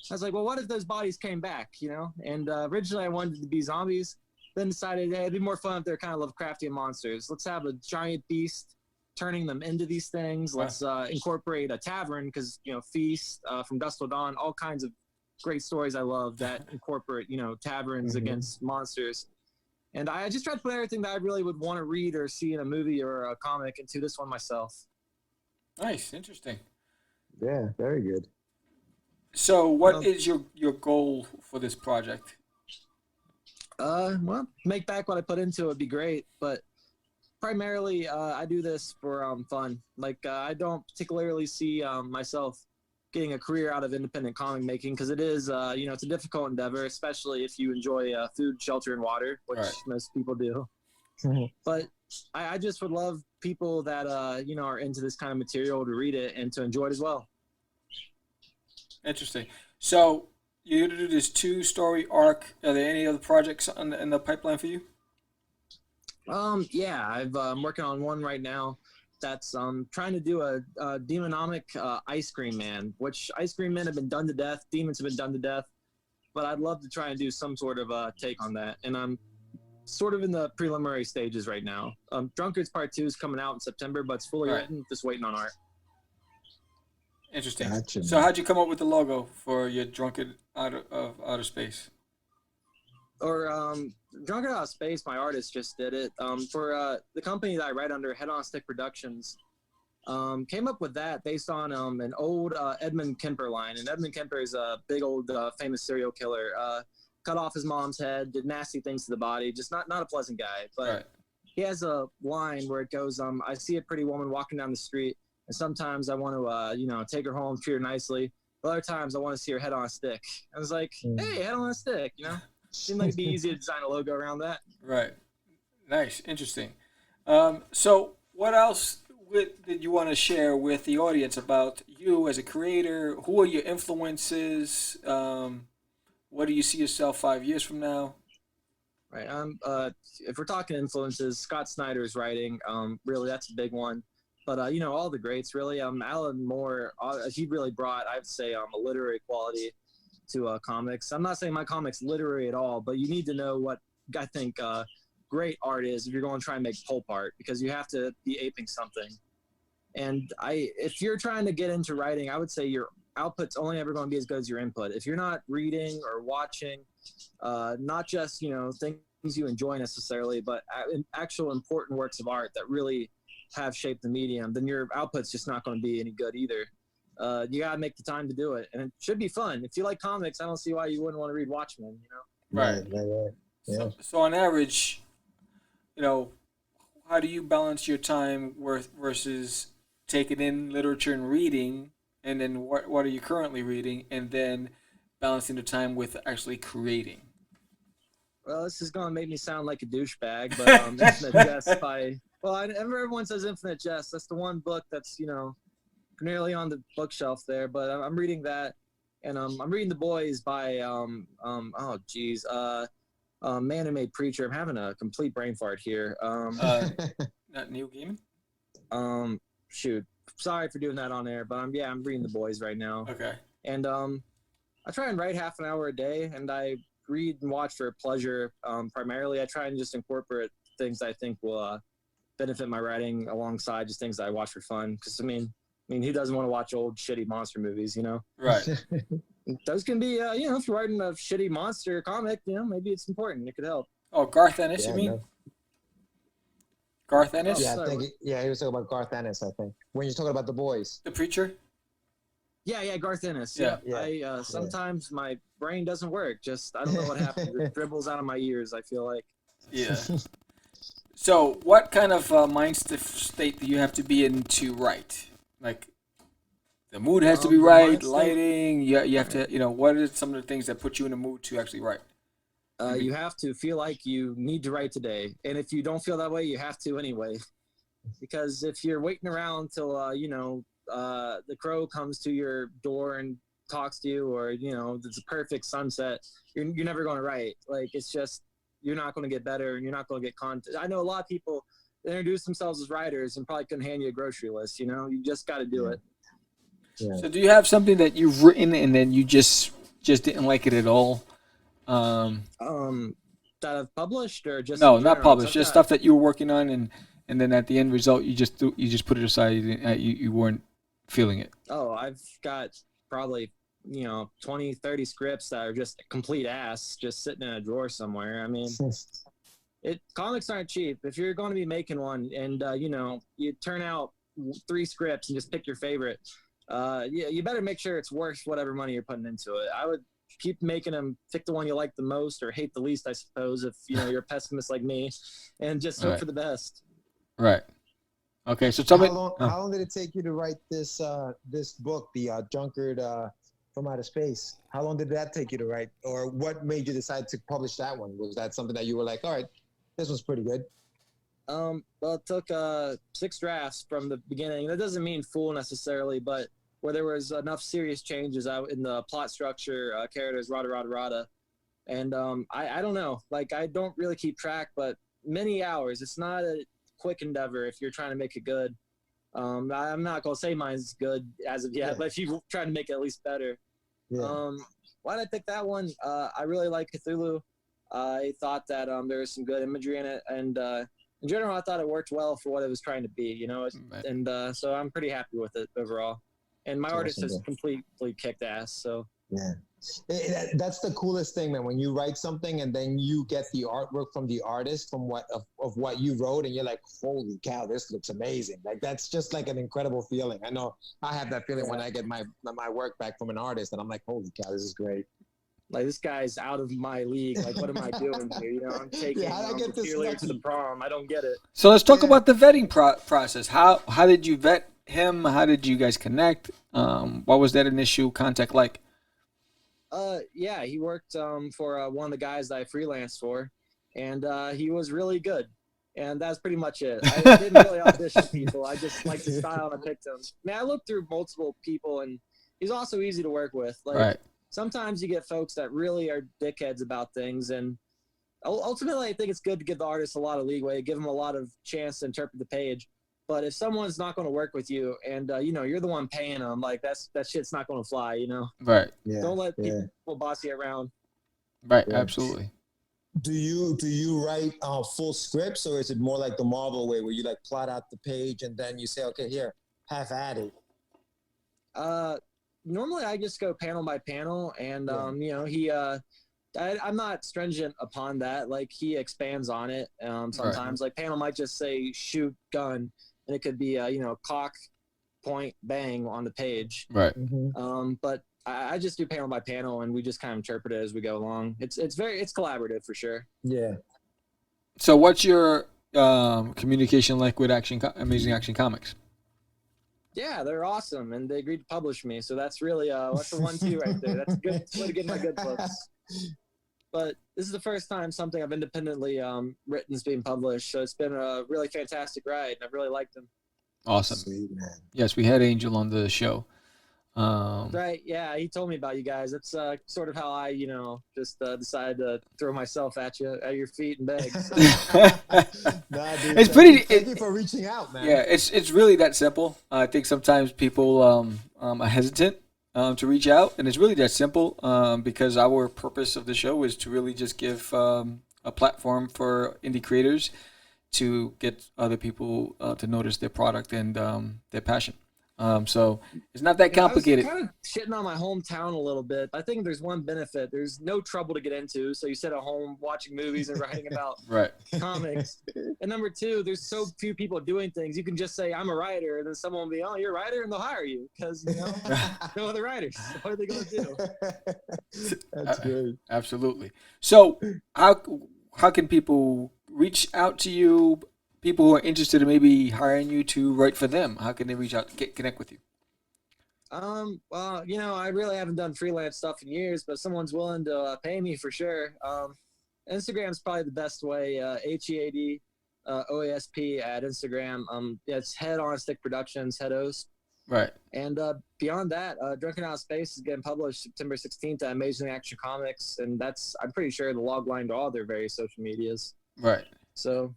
Speaker 5: I was like, well, what if those bodies came back, And originally I wanted it to be zombies, then decided, hey, it'd be more fun if they're kind of Lovecraftian monsters. Let's have a giant beast turning them into these things. Let's incorporate a tavern because, Feast, From Dusk Till Dawn, all kinds of great stories I love that incorporate, taverns against monsters. And I just tried to put everything that I really would want to read or see in a movie or a comic into this one myself.
Speaker 2: Nice. Interesting.
Speaker 3: Yeah, very good.
Speaker 2: So what is your goal for this project?
Speaker 5: Well, make back what I put into it would be great, but primarily, I do this for fun. Like, I don't particularly see myself getting a career out of independent comic making because it is, it's a difficult endeavor, especially if you enjoy food, shelter, and water, which most people do. But I just would love people that, are into this kind of material to read it and to enjoy it as well.
Speaker 2: Interesting. So you do this 2-story arc. Are there any other projects in the pipeline for you?
Speaker 5: Yeah, I'm working on one right now that's trying to do a demonomic ice cream man, which ice cream men have been done to death, demons have been done to death, but I'd love to try and do some sort of take on that, and I'm sort of in the preliminary stages right now. Drunkards Part 2 is coming out in September, but it's fully written, just waiting on art.
Speaker 2: Interesting. Gotcha. So how'd you come up with the logo for your Drunkard out of Outer Space?
Speaker 5: Or Drunkard Out of Space, my artist just did it. For the company that I write under, Head On Stick Productions, came up with that based on an old Edmund Kemper line. And Edmund Kemper is a big old famous serial killer. Cut off his mom's head, did nasty things to the body. Just not a pleasant guy. But he has a line where it goes, I see a pretty woman walking down the street, and sometimes I want to, take her home, treat her nicely. But other times I want to see her head on a stick. I was like, hey, head on a stick, Seemed like it'd be easy to design a logo around that.
Speaker 2: Right. Nice. Interesting. So what else did you want to share with the audience about you as a creator? Who are your influences? What do you see yourself 5 years from now?
Speaker 5: Right. If we're talking influences, Scott Snyder's writing, really, that's a big one. But, all the greats, really. Alan Moore, he really brought, I'd say, a literary quality to comics. I'm not saying my comic's literary at all, but you need to know what I think great art is if you're going to try and make pulp art, because you have to be aping something. And if you're trying to get into writing, I would say your output's only ever going to be as good as your input. If you're not reading or watching, not just, things you enjoy necessarily, but actual important works of art that really have shaped the medium, then your output's just not going to be any good either. You gotta make the time to do it, and it should be fun. If you like comics, I don't see why you wouldn't want to read Watchmen.
Speaker 2: Right. Yeah. So on average, how do you balance your time versus taking in literature and reading, and then what are you currently reading, and then balancing the time with actually creating?
Speaker 5: Well, this is gonna make me sound like a douchebag, but Infinite Jest by everyone says Infinite Jest. That's the one book that's nearly on the bookshelf there. But I'm reading that, and I'm reading The Boys by Man Who Made Preacher. I'm having a complete brain fart here.
Speaker 2: Not Neil Gaiman.
Speaker 5: Shoot, sorry for doing that on air, but I'm reading The Boys right now.
Speaker 2: Okay.
Speaker 5: And I try and write half an hour a day, and I read and watch for pleasure. Primarily, I try and just incorporate things I think will benefit my writing alongside just things I watch for fun. Because I mean, who doesn't want to watch old shitty monster movies?
Speaker 2: Right.
Speaker 5: Those can be, if you're writing a shitty monster comic, maybe it's important. It could help.
Speaker 2: Oh, Garth Ennis, you mean?
Speaker 3: No.
Speaker 2: Garth Ennis?
Speaker 3: Yeah, he was talking about Garth Ennis, I think. When you're talking about The Boys.
Speaker 2: The Preacher?
Speaker 5: Yeah, Garth Ennis.
Speaker 2: Yeah.
Speaker 5: I sometimes my brain doesn't work. Just I don't know what happens. It dribbles out of my ears, I feel like.
Speaker 2: Yeah. So, what kind of mind state do you have to be in to write? Like, the mood has to be right, lighting. You have to, what are some of the things that put you in the mood to actually write?
Speaker 5: You have to feel like you need to write today, and if you don't feel that way, you have to anyway. Because if you're waiting around till the crow comes to your door and talks to you, or it's a perfect sunset, you're never going to write. Like, it's just, you're not going to get better, and you're not going to get content. I know a lot of people introduce themselves as writers and probably couldn't hand you a grocery list. You just got to do it.
Speaker 2: Yeah. So do you have something that you've written and then you just didn't like it at all?
Speaker 5: That I've published, or just
Speaker 2: no, not published, just stuff that you were working on, and then at the end result you just put it aside. You weren't feeling it.
Speaker 5: Oh, I've got probably 20, 30 scripts that are just complete ass, just sitting in a drawer somewhere. I mean, comics aren't cheap. If you're going to be making one, and you turn out 3 scripts and just pick your favorite, you better make sure it's worth whatever money you're putting into it. I would keep making them, pick the one you like the most or hate the least, I suppose, if you're a pessimist like me, and just hope for the best.
Speaker 2: Right. Okay, so tell me,
Speaker 3: how long did it take you to write this book, the Drunkard from Outer Space? How long did that take you to write, or what made you decide to publish that one? Was that something that you were like, all right, this one's pretty good?
Speaker 5: Well, it took 6 drafts from the beginning. That doesn't mean full necessarily, but where there was enough serious changes out in the plot structure, characters, rada. And I don't know. Like, I don't really keep track, but many hours. It's not a quick endeavor if you're trying to make it good. I'm not going to say mine's good as of yet, but if you try to make it at least better. Yeah. Why did I pick that one? I really like Cthulhu. I thought that there was some good imagery in it, and in general, I thought it worked well for what it was trying to be, right. And so I'm pretty happy with it overall. And my artist has completely kicked ass. So
Speaker 3: yeah, that's the coolest thing, man. When you write something and then you get the artwork from the artist from what you wrote, and you're like, holy cow, this looks amazing. Like, that's just like an incredible feeling. I know I have that feeling when I get my work back from an artist, and I'm like, holy cow, this is great.
Speaker 5: Like, this guy's out of my league. Like, what am I doing here? I'm taking cheerleader to the prom. I don't get it.
Speaker 2: So let's talk about the vetting process. How did you vet him? How did you guys connect? What was that initial contact like?
Speaker 5: Yeah, he worked for one of the guys that I freelanced for, and he was really good. And that's pretty much it. I didn't really audition people. I just liked the style and I picked him. Man, I looked through multiple people, and he's also easy to work with. Like, right. Sometimes you get folks that really are dickheads about things, and ultimately I think it's good to give the artist a lot of leeway, give them a lot of chance to interpret the page. But if someone's not going to work with you, and you're the one paying them, like, that shit's not going to fly,
Speaker 2: Right.
Speaker 5: Yeah. Don't let people boss you around.
Speaker 2: Right. Yeah. Absolutely.
Speaker 3: Do you write full scripts, or is it more like the Marvel way where you like plot out the page and then you say, okay, here, have at it?
Speaker 5: Normally I just go panel by panel, and I'm not stringent upon that. Like, he expands on it. Sometimes, like, panel might just say shoot, gun, and it could be cock, point, bang on the page.
Speaker 2: Right.
Speaker 3: Mm-hmm.
Speaker 5: But I just do panel by panel, and we just kind of interpret it as we go along. It's collaborative for sure.
Speaker 3: Yeah.
Speaker 2: So what's your communication like with Amazing Action Comics?
Speaker 5: Yeah, they're awesome, and they agreed to publish me. So that's really that's a 1-2 right there. That's a good way to get my good books. But this is the first time something I've independently written is being published. So it's been a really fantastic ride. I've really liked them.
Speaker 2: Awesome.
Speaker 3: Sweet, man.
Speaker 2: Yes, we had Angel on the show.
Speaker 5: Right, yeah, he told me about you guys. That's sort of how I, just decided to throw myself at your feet and beg. So.
Speaker 3: Nah, dude,
Speaker 2: It's pretty.
Speaker 3: Thank you for reaching out, man.
Speaker 2: Yeah, it's really that simple. I think sometimes people are hesitant to reach out, and it's really that simple because our purpose of the show is to really just give a platform for indie creators to get other people to notice their product and their passion. So it's not that complicated.
Speaker 5: I was kind of shitting on my hometown a little bit. I think there's one benefit. There's no trouble to get into. So you sit at home watching movies and writing about
Speaker 2: Right.
Speaker 5: comics. And number two, there's so few people doing things. You can just say, I'm a writer. And then someone will be, oh, you're a writer? And they'll hire you because, no other writers. So what are they going to do?
Speaker 3: That's great.
Speaker 2: Absolutely. So how can people reach out to you? People who are interested in maybe hiring you to write for them, how can they reach out, connect with you?
Speaker 5: Well, I really haven't done freelance stuff in years, but if someone's willing to pay me for sure. Instagram's probably the best way. HEAD OASP at Instagram. It's Head on a Stick Productions, Heados.
Speaker 2: Right.
Speaker 5: And beyond that, Drunken Out of Space is getting published September 16th at Amazing Action Comics, and that's, I'm pretty sure, the log line to all their various social medias.
Speaker 2: Right.
Speaker 5: So.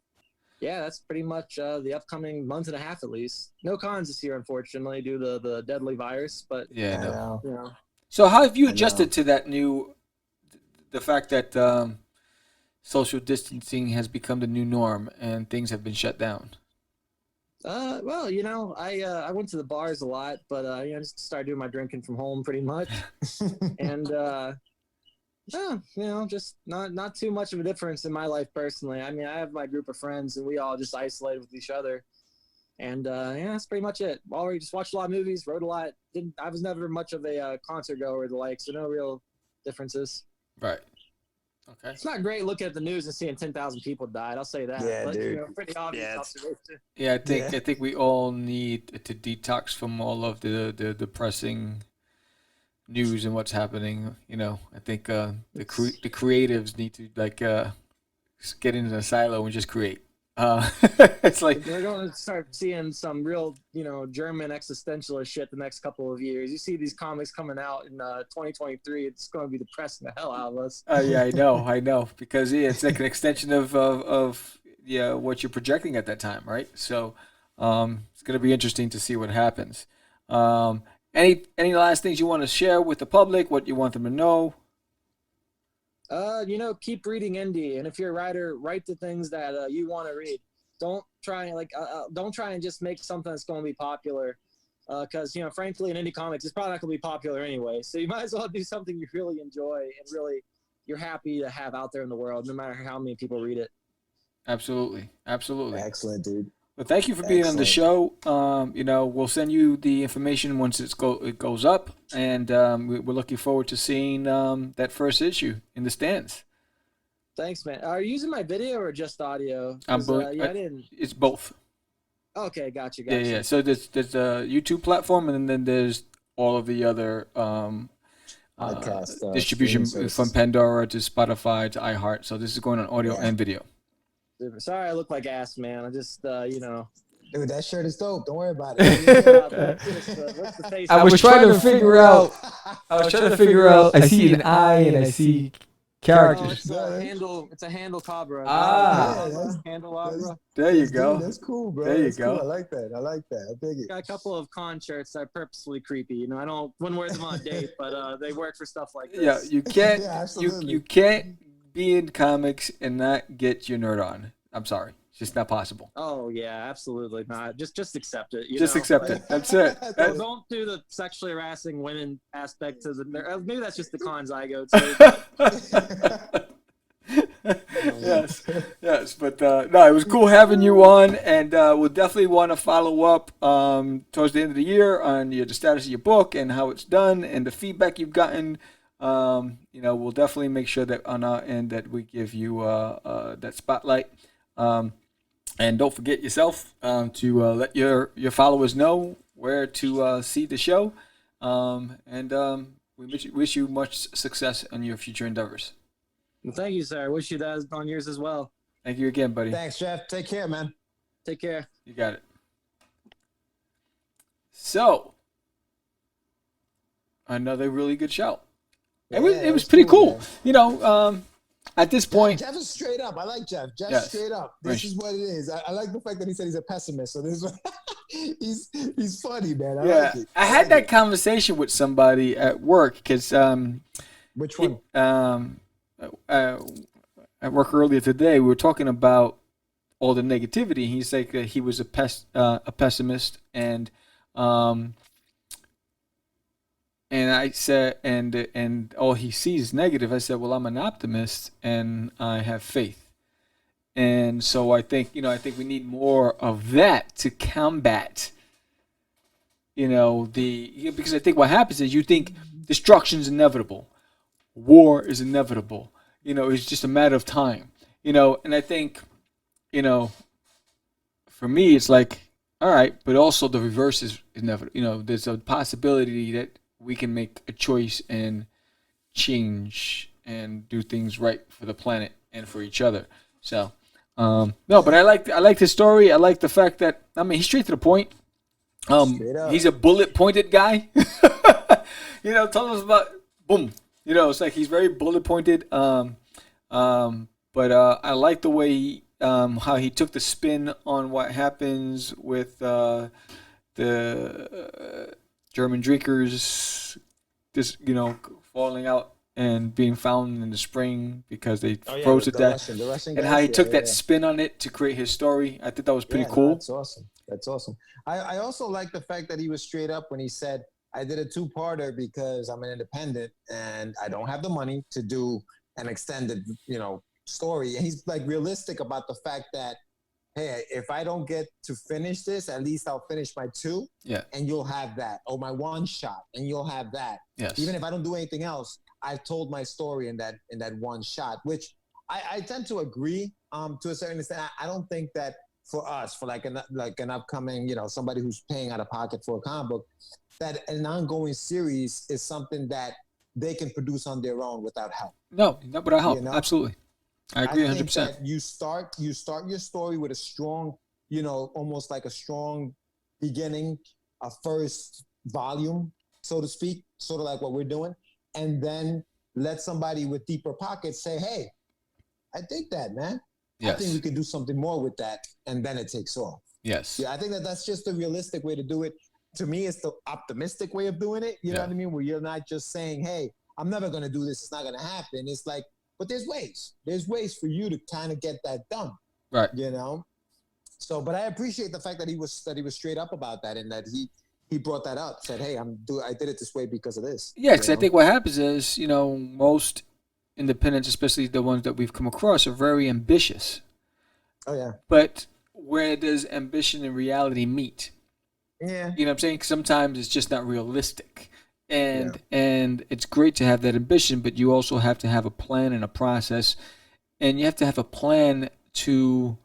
Speaker 5: Yeah, that's pretty much the upcoming month and a half at least. No cons this year, unfortunately, due to the deadly virus. But
Speaker 2: yeah, no.
Speaker 5: You know.
Speaker 2: So how have you adjusted to that the fact that social distancing has become the new norm and things have been shut down?
Speaker 5: Well, I went to the bars a lot, but I just started doing my drinking from home pretty much, and. Just not too much of a difference in my life personally. I mean, I have my group of friends, and we all just isolated with each other. And that's pretty much it. Already just watched a lot of movies, wrote a lot. I was never much of a concert goer or the like, so no real differences.
Speaker 2: Right. Okay.
Speaker 5: It's not great looking at the news and seeing 10,000 people died. I'll say that.
Speaker 3: Yeah,
Speaker 5: but,
Speaker 3: dude.
Speaker 5: Pretty obvious observation.
Speaker 2: Yeah, I think we all need to detox from all of the depressing news and what's happening. I think the creatives need to get into a silo and just create. It's like
Speaker 5: we're going to start seeing some real German existentialist shit the next couple of years. You see these comics coming out in 2023, it's going to be depressing the hell out of us.
Speaker 2: Yeah, I know because it's like an extension of what you're projecting at that time, right? So it's going to be interesting to see what happens. Any last things you want to share with the public? What you want them to know?
Speaker 5: Keep reading indie, and if you're a writer, write the things that you want to read. Don't try and just make something that's going to be popular, because frankly, in indie comics, it's probably not going to be popular anyway. So you might as well do something you really enjoy and really you're happy to have out there in the world, no matter how many people read it.
Speaker 2: Absolutely.
Speaker 3: Excellent, dude.
Speaker 2: Well, thank you for being on the show. We'll send you the information once it goes up, and we're looking forward to seeing that first issue in the stands.
Speaker 5: Thanks, man. Are you using my video or just audio?
Speaker 2: I
Speaker 5: didn't.
Speaker 2: It's both.
Speaker 5: Okay, gotcha.
Speaker 2: Yeah. So there's a YouTube platform, and then there's all of the other distribution from Pandora to Spotify to iHeart. So this is going on audio and video.
Speaker 5: Sorry, I look like ass, man. I just,
Speaker 3: Dude, that shirt is dope. Don't worry about it.
Speaker 2: I was trying to figure out. I see an eye and I see characters.
Speaker 5: It's a handle cabra.
Speaker 3: Handle.
Speaker 2: There you go.
Speaker 3: Dude, that's cool, bro.
Speaker 2: There you go.
Speaker 3: Cool. I like that. I dig it.
Speaker 5: Got a couple of con shirts that are purposefully creepy. I wouldn't wear them on a date, but they work for stuff like this.
Speaker 2: Yeah, you can't.
Speaker 3: Absolutely.
Speaker 2: You can't be in comics and not get your nerd on. I'm sorry. It's just not possible.
Speaker 5: Oh yeah, absolutely not. Just accept it.
Speaker 2: Accept it. That's it.
Speaker 5: Don't do the sexually harassing women aspect to the. Maybe that's just the cons I go to.
Speaker 2: Yes, but no, it was cool having you on, and we'll definitely want to follow up towards the end of the year on the status of your book and how it's done and the feedback you've gotten. We'll definitely make sure that on our end that we give you that spotlight. And don't forget yourself to let your followers know where to see the show. And we wish you much success in your future endeavors.
Speaker 5: Well, thank you, sir. I wish you that on yours as well.
Speaker 2: Thank you again, buddy.
Speaker 3: Thanks, Jeff. Take care, man.
Speaker 5: Take care.
Speaker 2: You got it. So, another really good show.
Speaker 3: Yeah,
Speaker 2: It was pretty cool.
Speaker 3: Man.
Speaker 2: You know, at this point,
Speaker 3: Jeff is straight up. I like Jeff. Jeff straight up. This is what it is. I like the fact that he said he's a pessimist. So this is he's funny, man. I like it.
Speaker 2: I had that conversation with somebody at work because
Speaker 3: which one?
Speaker 2: At work earlier today, we were talking about all the negativity. He's like he was a pessimist, and I said, and all he sees is negative. I said, well, I'm an optimist, and I have faith, and so I think we need more of that to combat, because I think what happens is you think destruction is inevitable, war is inevitable. It's just a matter of time. And I think, for me, it's like, all right, but also the reverse is inevitable. There's a possibility that we can make a choice and change and do things right for the planet and for each other. So, no, but I like his story. I like the fact that, he's straight to the point. He's a bullet pointed guy. Tell us about boom. It's like he's very bullet pointed. But I like the way how he took the spin on what happens with the German drinkers, falling out and being found in the spring because they froze to death, and how he took that spin on it to create his story. I think that was pretty cool.
Speaker 3: That's awesome. I also like the fact that he was straight up when he said, I did a 2-parter because I'm an independent and I don't have the money to do an extended, story. And he's like realistic about the fact that, hey, if I don't get to finish this, at least I'll finish my 2.
Speaker 2: Yeah.
Speaker 3: And you'll have that. Or my 1 shot, and you'll have that.
Speaker 2: Yes.
Speaker 3: Even if I don't do anything else, I've told my story in that 1 shot, which I tend to agree to a certain extent. I don't think that for us, for like an upcoming, somebody who's paying out of pocket for a comic book, that an ongoing series is something that they can produce on their own without help.
Speaker 2: No, not without help. Absolutely. I agree 100%.
Speaker 3: Think that you start your story with a strong, almost like a strong beginning, a first volume, so to speak, sort of like what we're doing, and then let somebody with deeper pockets say, hey, I think that, man. Yes. I think we could do something more with that, and then it takes off.
Speaker 2: Yes.
Speaker 3: Yeah, I think that's just the realistic way to do it. To me, it's the optimistic way of doing it. You know what I mean? Where you're not just saying, hey, I'm never going to do this. It's not going to happen. It's like, but there's ways. There's ways for you to kind of get that done.
Speaker 2: Right.
Speaker 3: So, but I appreciate the fact that he was straight up about that, and that he brought that up, said, hey, I did it this way because of this.
Speaker 2: Yeah, because I think what happens is, most independents, especially the ones that we've come across, are very ambitious.
Speaker 3: Oh, yeah.
Speaker 2: But where does ambition and reality meet?
Speaker 3: Yeah.
Speaker 2: You know what I'm saying? Sometimes it's just not realistic. And it's great to have that ambition, but you also have to have a plan and a process. And you have to have a plan to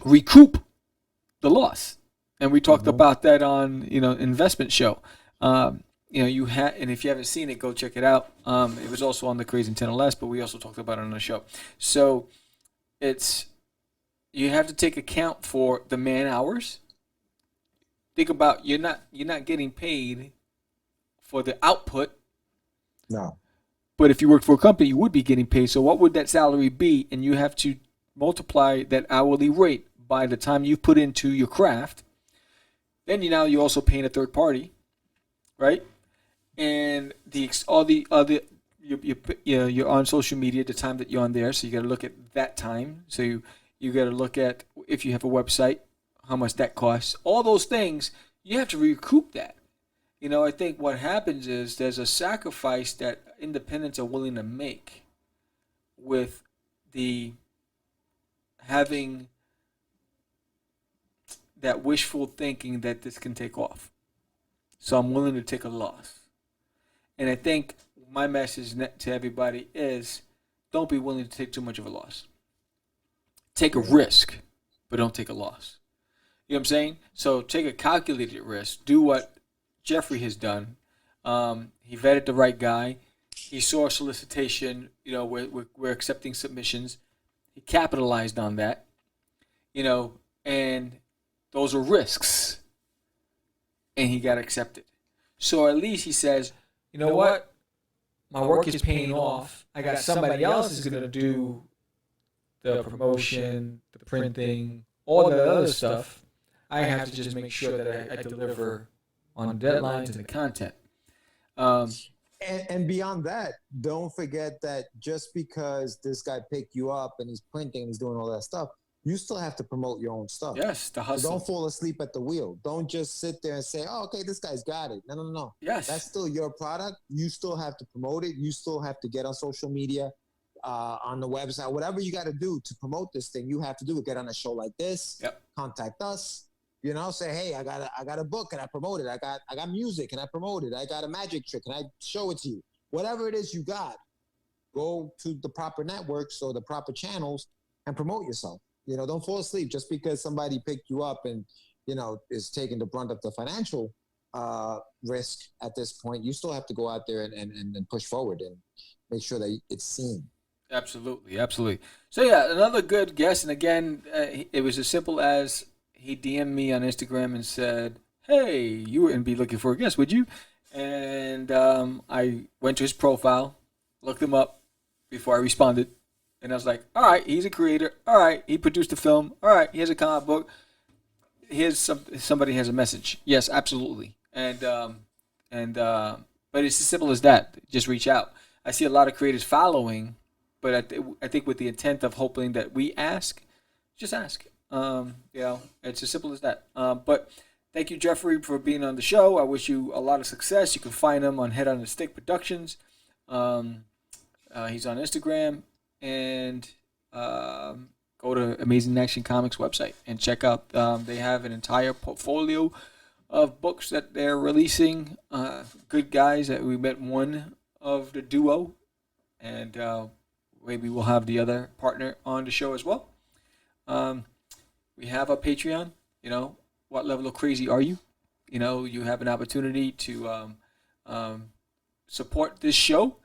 Speaker 2: recoup the loss. And we talked about that on, investment show. You had, and if you haven't seen it, go check it out. It was also on the Craze and 10 or Less, but we also talked about it on the show. So you have to take account for the man hours. Think about you're not getting paid for the output.
Speaker 3: No.
Speaker 2: But if you worked for a company, you would be getting paid. So what would that salary be? And you have to multiply that hourly rate by the time you put into your craft. Then you're also paying a third party, right? And you're on social media the time that you're on there, so you got to look at that time. So you got to look at if you have a website, how much that costs. All those things, you have to recoup that. I think what happens is there's a sacrifice that independents are willing to make with the having that wishful thinking that this can take off. So I'm willing to take a loss. And I think my message to everybody is don't be willing to take too much of a loss. Take a risk, but don't take a loss. You know what I'm saying? So take a calculated risk. Do what Jeffrey has done. He vetted the right guy. He saw a solicitation. You know, we're accepting submissions. He capitalized on that. You know, and those are risks. And he got accepted. So at least he says, you know what? My work is paying off. I got somebody else who's going to do the promotion, the printing, all the other stuff. I have to just make sure that I deliver on deadlines and the content.
Speaker 3: And beyond that, don't forget that just because this guy picked you up and he's printing and he's doing all that stuff, you still have to promote your own stuff.
Speaker 2: Yes, the hustle.
Speaker 3: So don't fall asleep at the wheel. Don't just sit there and say, oh, okay, this guy's got it. No.
Speaker 2: Yes.
Speaker 3: That's still your product. You still have to promote it. You still have to get on social media, on the website, whatever you got to do to promote this thing. You have to do it. Get on a show like this.
Speaker 2: Yep.
Speaker 3: Contact us. You know, say, hey, I got a book and I promote it. I got music and I promote it. I got a magic trick and I show it to you. Whatever it is you got, go to the proper networks or the proper channels and promote yourself. You know, don't fall asleep just because somebody picked you up and, you know, is taking the brunt of the financial risk at this point. You still have to go out there and push forward and make sure that it's seen.
Speaker 2: Absolutely. So, yeah, another good guest. And again, it was as simple as he DM'd me on Instagram and said, hey, you wouldn't be looking for a guest, would you? And I went to his profile, looked him up before I responded. And I was like, all right, he's a creator. All right, he produced a film. All right, he has a comic book. Here's somebody has a message. Yes, absolutely. But it's as simple as that. Just reach out. I see a lot of creators following, but I think with the intent of hoping that we ask, just ask. You know, it's as simple as that. But thank you, Jeffrey, for being on the show. I wish you a lot of success. You can find him on Head on the Stick Productions. He's on Instagram. And go to Amazing Action Comics website and check out. They have an entire portfolio of books that they're releasing. Good guys. We met one of the duo, and maybe we'll have the other partner on the show as well. We have a Patreon. You know, what level of crazy are you? You know, you have an opportunity to support this show.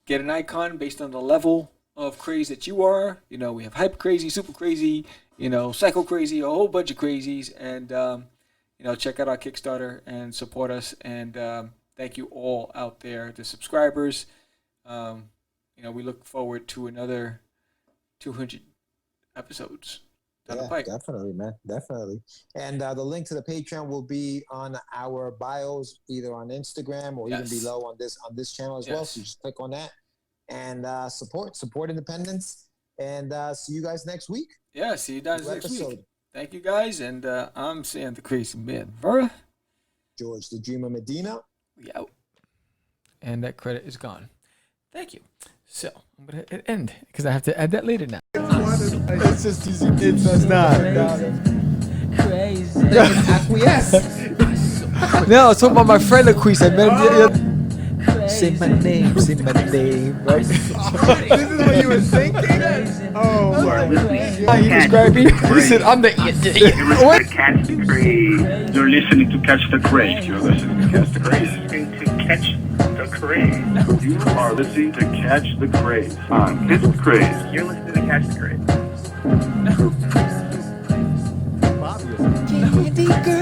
Speaker 2: Get an icon based on the level of craze that you are. You know, we have hyper crazy, super crazy, you know, psycho crazy, a whole bunch of crazies. And, you know, check out our Kickstarter and support us. And thank you all out there, the subscribers. You know, we look forward to another 200 episodes.
Speaker 3: Yeah, definitely, man. Definitely. And the link to the Patreon will be on our bios, either on Instagram or even below on this channel as well. So just click on that and support independence. And see you guys next week.
Speaker 2: Yeah, see you guys next week. Thank you, guys. And I'm Sam the Crazy Man. Vera.
Speaker 3: George the Dreamer Medina.
Speaker 2: We out. And that credit is gone. Thank you. So I'm gonna hit end because I have to add that later now.
Speaker 6: It's just easy. It's not.
Speaker 7: Crazy. Acquiesce.
Speaker 2: No, I was talking about my friend Acquiesce. I met him. Say my name, right?
Speaker 6: This is what you were thinking? Oh,
Speaker 2: He described me. He said, I'm the
Speaker 8: You're Catch the Craze. You're listening to Catch the Craze. You're listening to Catch the Craze. To Catch the Craze. You are listening to Catch the Craze on Catch the Craze. You're listening to Catch the Craze.
Speaker 7: Candy girl.